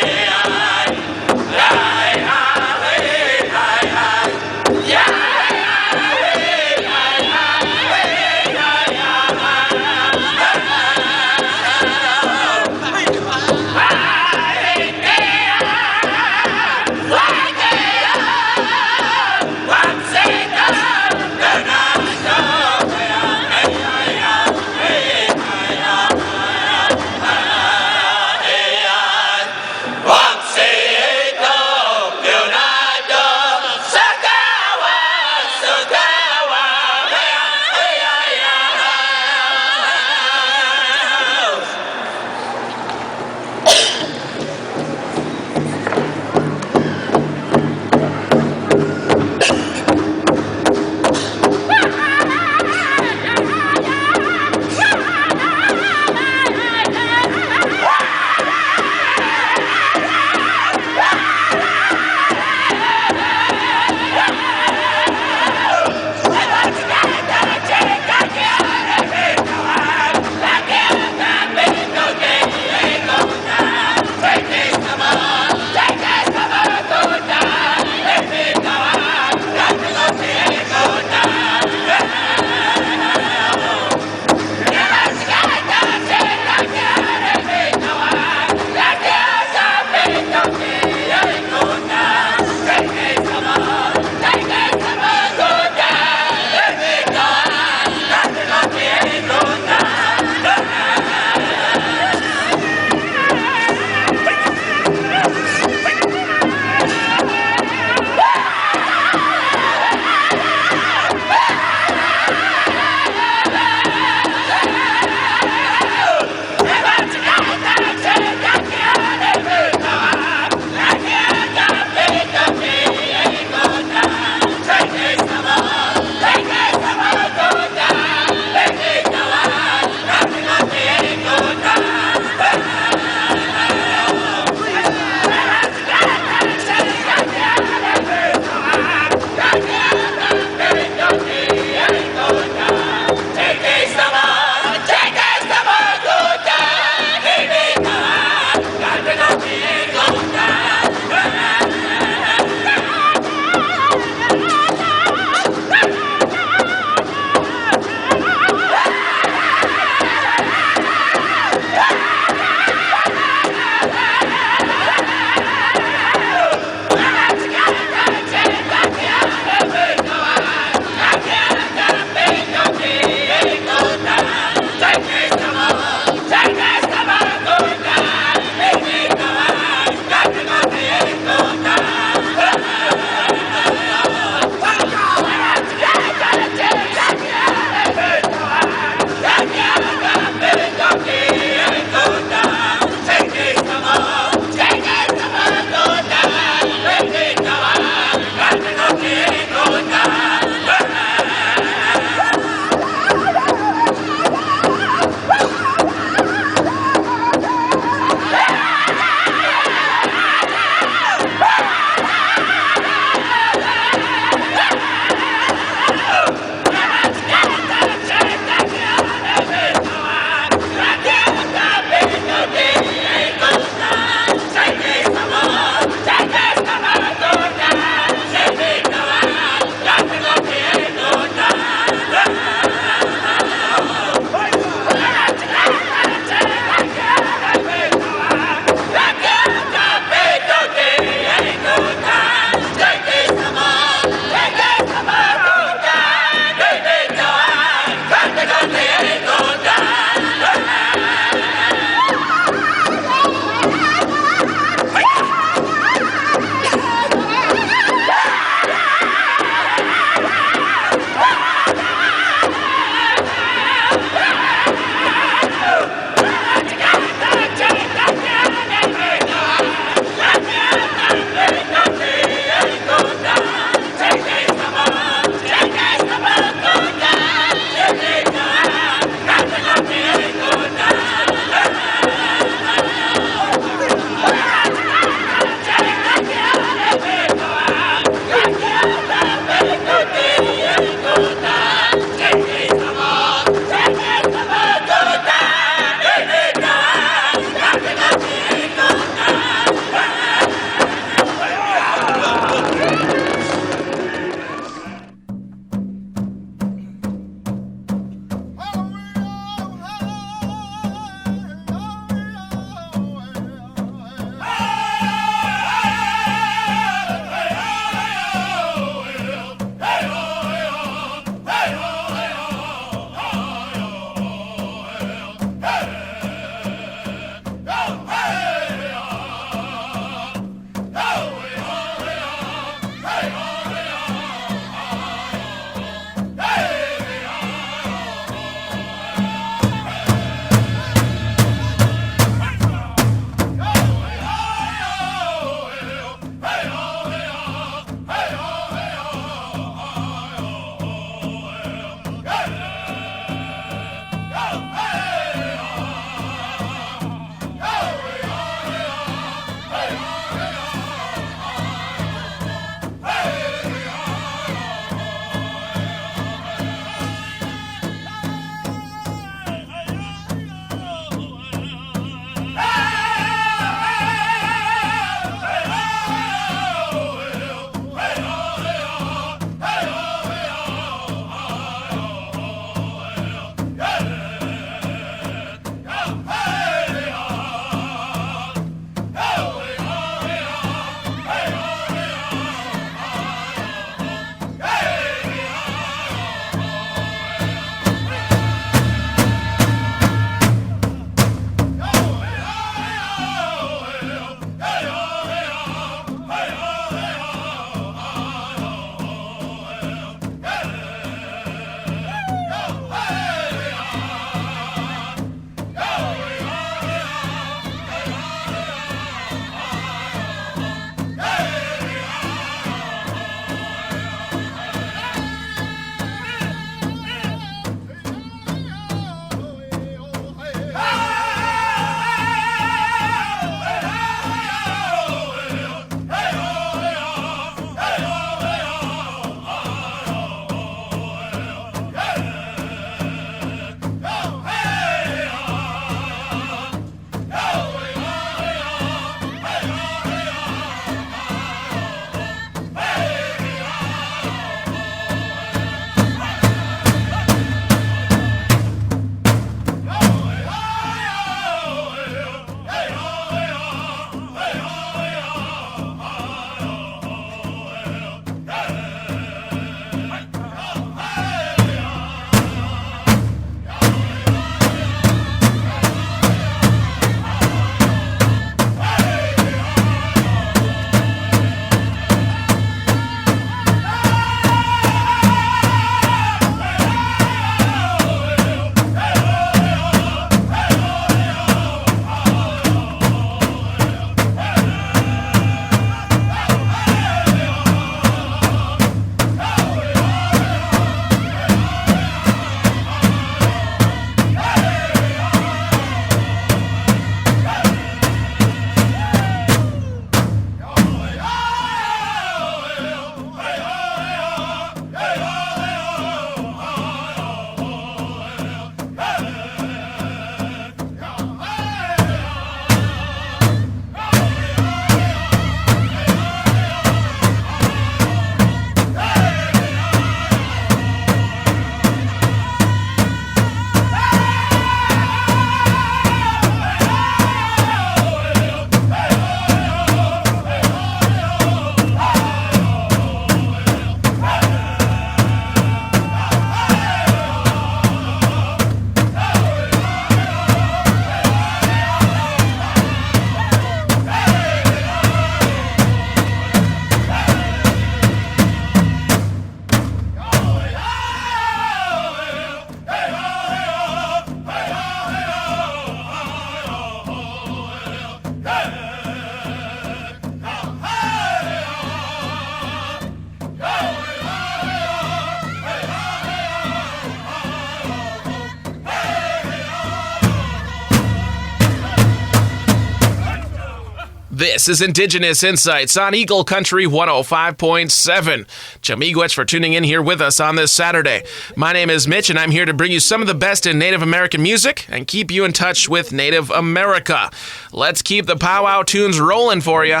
Speaker 2: This is Indigenous Insights on Eagle Country 105.7. Miigwech for tuning in here with us on this Saturday. My name is Mitch, and I'm here to bring you some of the best in Native American music and keep you in touch with Native America. Let's keep the powwow tunes rolling for you.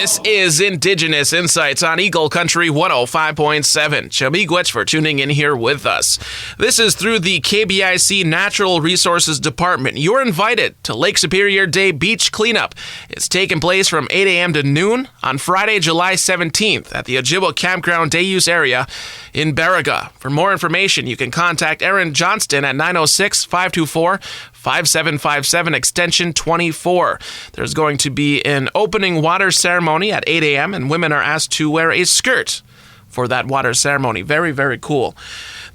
Speaker 2: This is Indigenous Insights on Eagle Country 105.7. Miigwech for tuning in here with us. This is through the KBIC Natural Resources Department. You're invited to Lake Superior Day Beach Cleanup. It's taking place from 8 a.m. to noon on Friday, July 17th at the Ojibwa Campground Day Use Area in Baraga. For more information, you can contact Aaron Johnston at 906-524-5757 extension 24. There's going to be an opening water ceremony at 8 a.m. and women are asked to wear a skirt for that water ceremony. Very, very cool.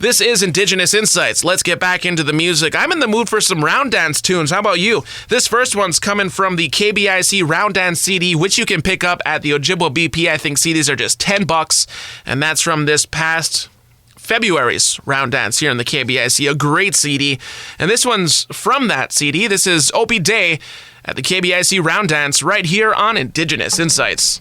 Speaker 2: This is Indigenous Insights. Let's get back into the music. I'm in the mood for some round dance tunes. How about you? This first one's coming from the KBIC Round Dance CD, which you can pick up at the Ojibwa BP. I think CDs are just $10, and that's from this past February's Round Dance here in the KBIC, a great CD. And this one's from that CD. This is Opie Day at the KBIC Round Dance right here on Indigenous Insights.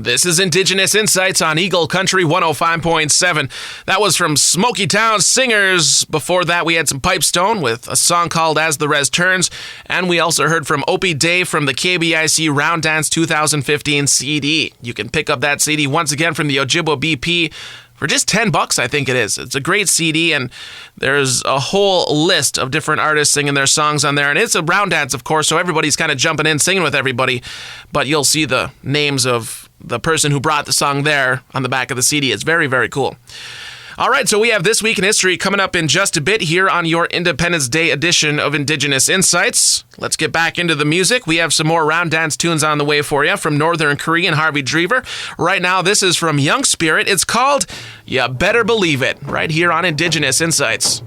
Speaker 2: This is Indigenous Insights on Eagle Country 105.7. That was from Smoky Town Singers. Before that, we had some Pipestone with a song called As the Res Turns. And we also heard from Opie Dave from the KBIC Round Dance 2015 CD. You can pick up that CD once again from the Ojibwa BP for just $10, I think it is. It's a great CD, and there's a whole list of different artists singing their songs on there. And it's a round dance, of course, so everybody's kind of jumping in, singing with everybody. But you'll see the names of the person who brought the song there on the back of the CD. It's very, very cool. All right, so we have This Week in History coming up in just a bit here on your Independence Day edition of Indigenous Insights. Let's get back into the music. We have some more round dance tunes on the way for you from Northern Korean Harvey Drever. Right now, this is from Young Spirit. It's called You Better Believe It, right here on Indigenous Insights.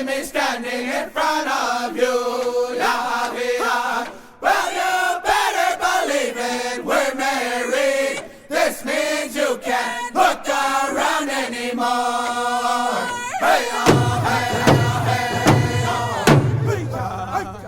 Speaker 6: see me standing in front of you. Yeah, well, you better believe it, we're married. This means you can't look around anymore. Hey, oh, hey, oh, hey, oh. Hey, oh.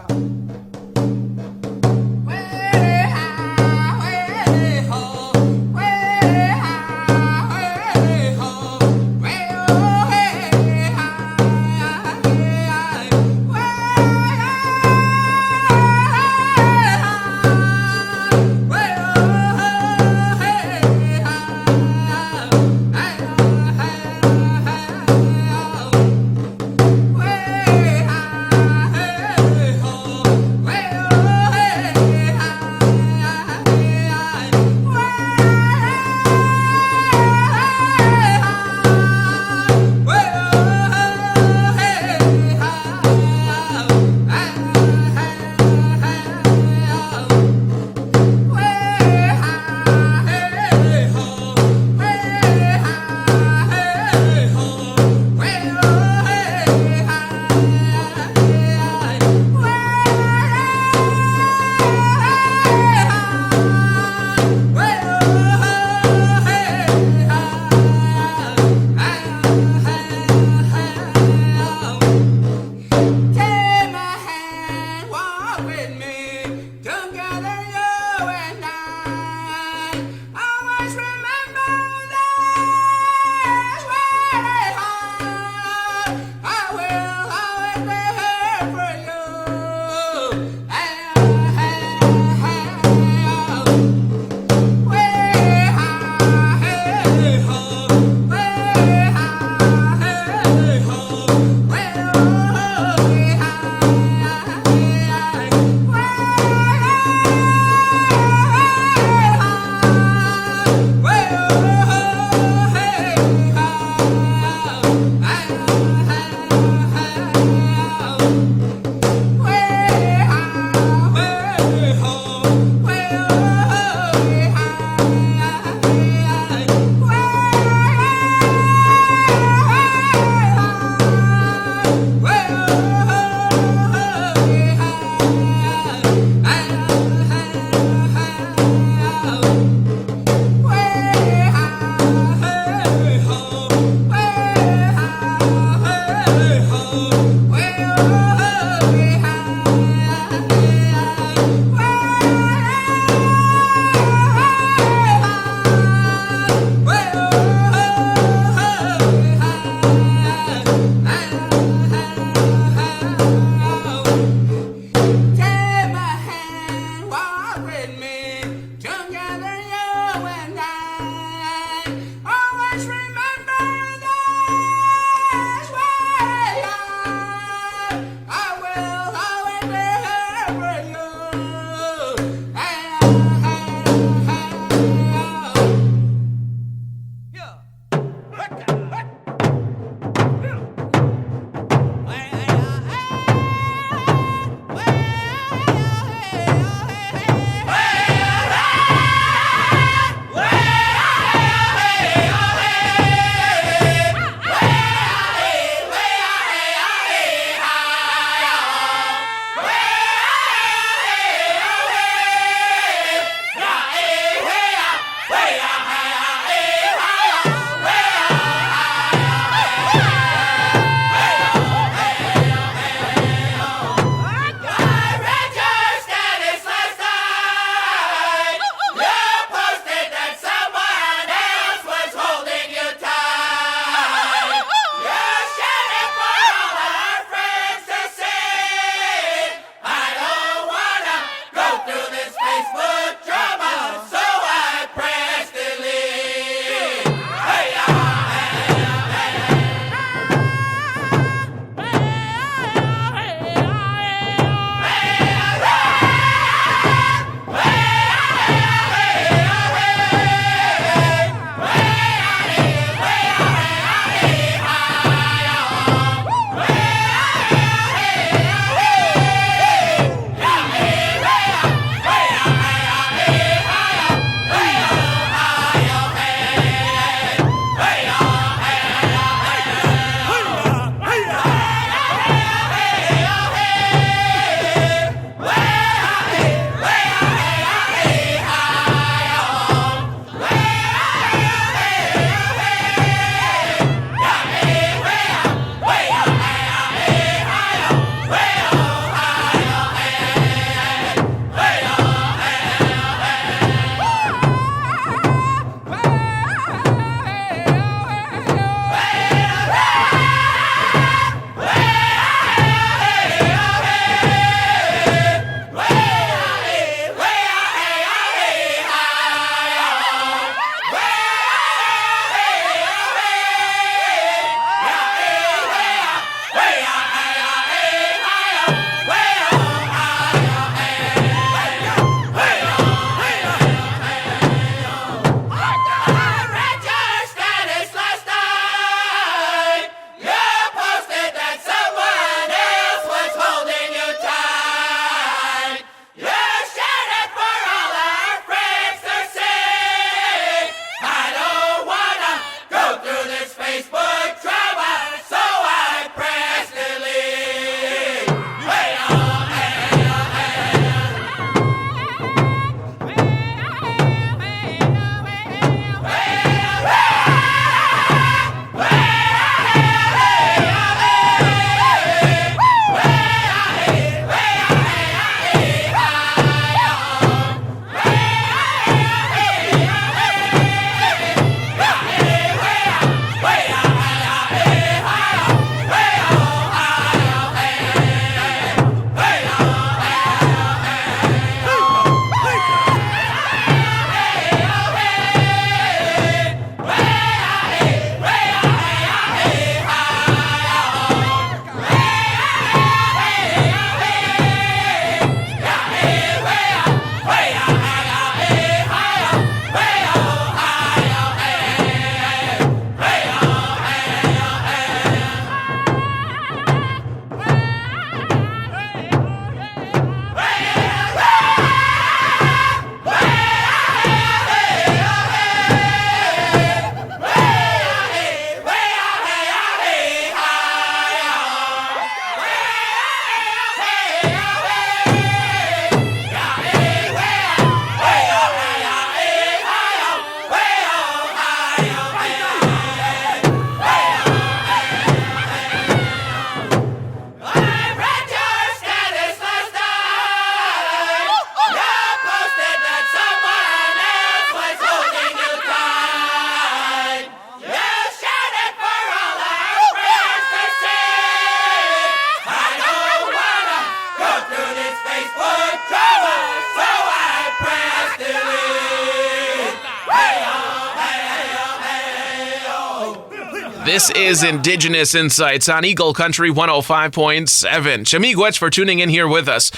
Speaker 2: This is Indigenous Insights on Eagle Country 105.7. Miigwech for tuning in here with us.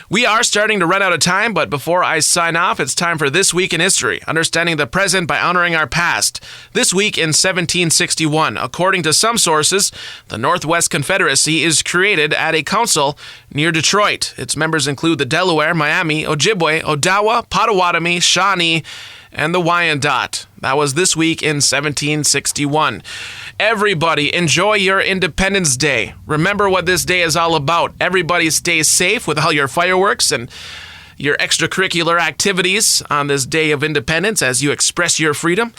Speaker 2: We are starting to run out of time, but before I sign off, it's time for This Week in History, understanding the present by honoring our past. This week in 1761, according to some sources, the Northwest Confederacy is created at a council near Detroit. Its members include the Delaware, Miami, Ojibwe, Odawa, Potawatomi, Shawnee, and the Wyandot. That was this week in 1761. Everybody, enjoy your Independence Day. Remember what this day is all about. Everybody stay safe with all your fireworks and your extracurricular activities on this day of independence as you express your freedom.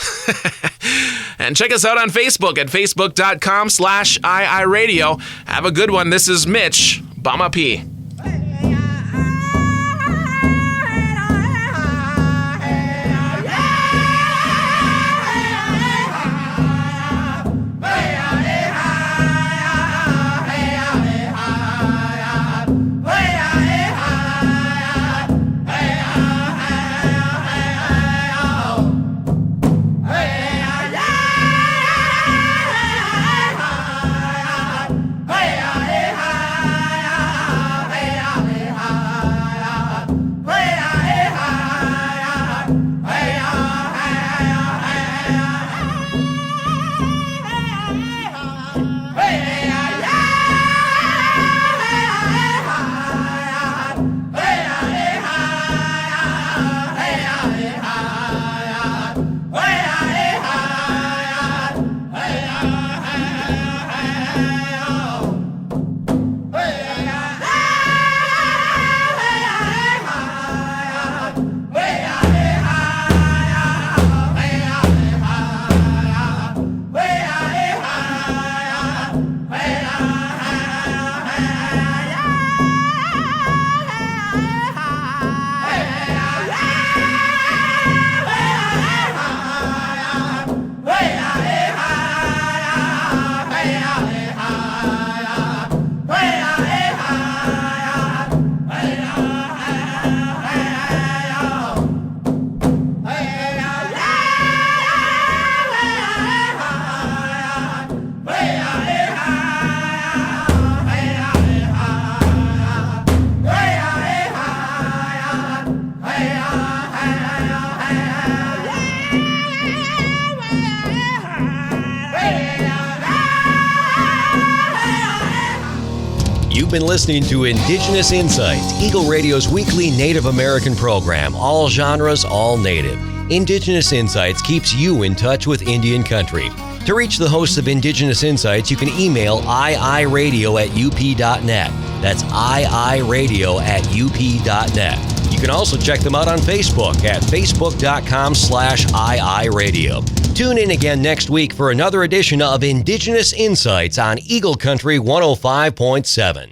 Speaker 2: And check us out on Facebook at facebook.com/iiradio. Have a good one. This is Mitch Bama P.
Speaker 1: You've been listening to Indigenous Insights, Eagle Radio's weekly Native American program. All genres, all Native. Indigenous Insights keeps you in touch with Indian country. To reach the hosts of Indigenous Insights, you can email iiradio@up.net. That's iiradio@up.net. You can also check them out on Facebook at facebook.com/iiradio. Tune in again next week for another edition of Indigenous Insights on Eagle Country 105.7.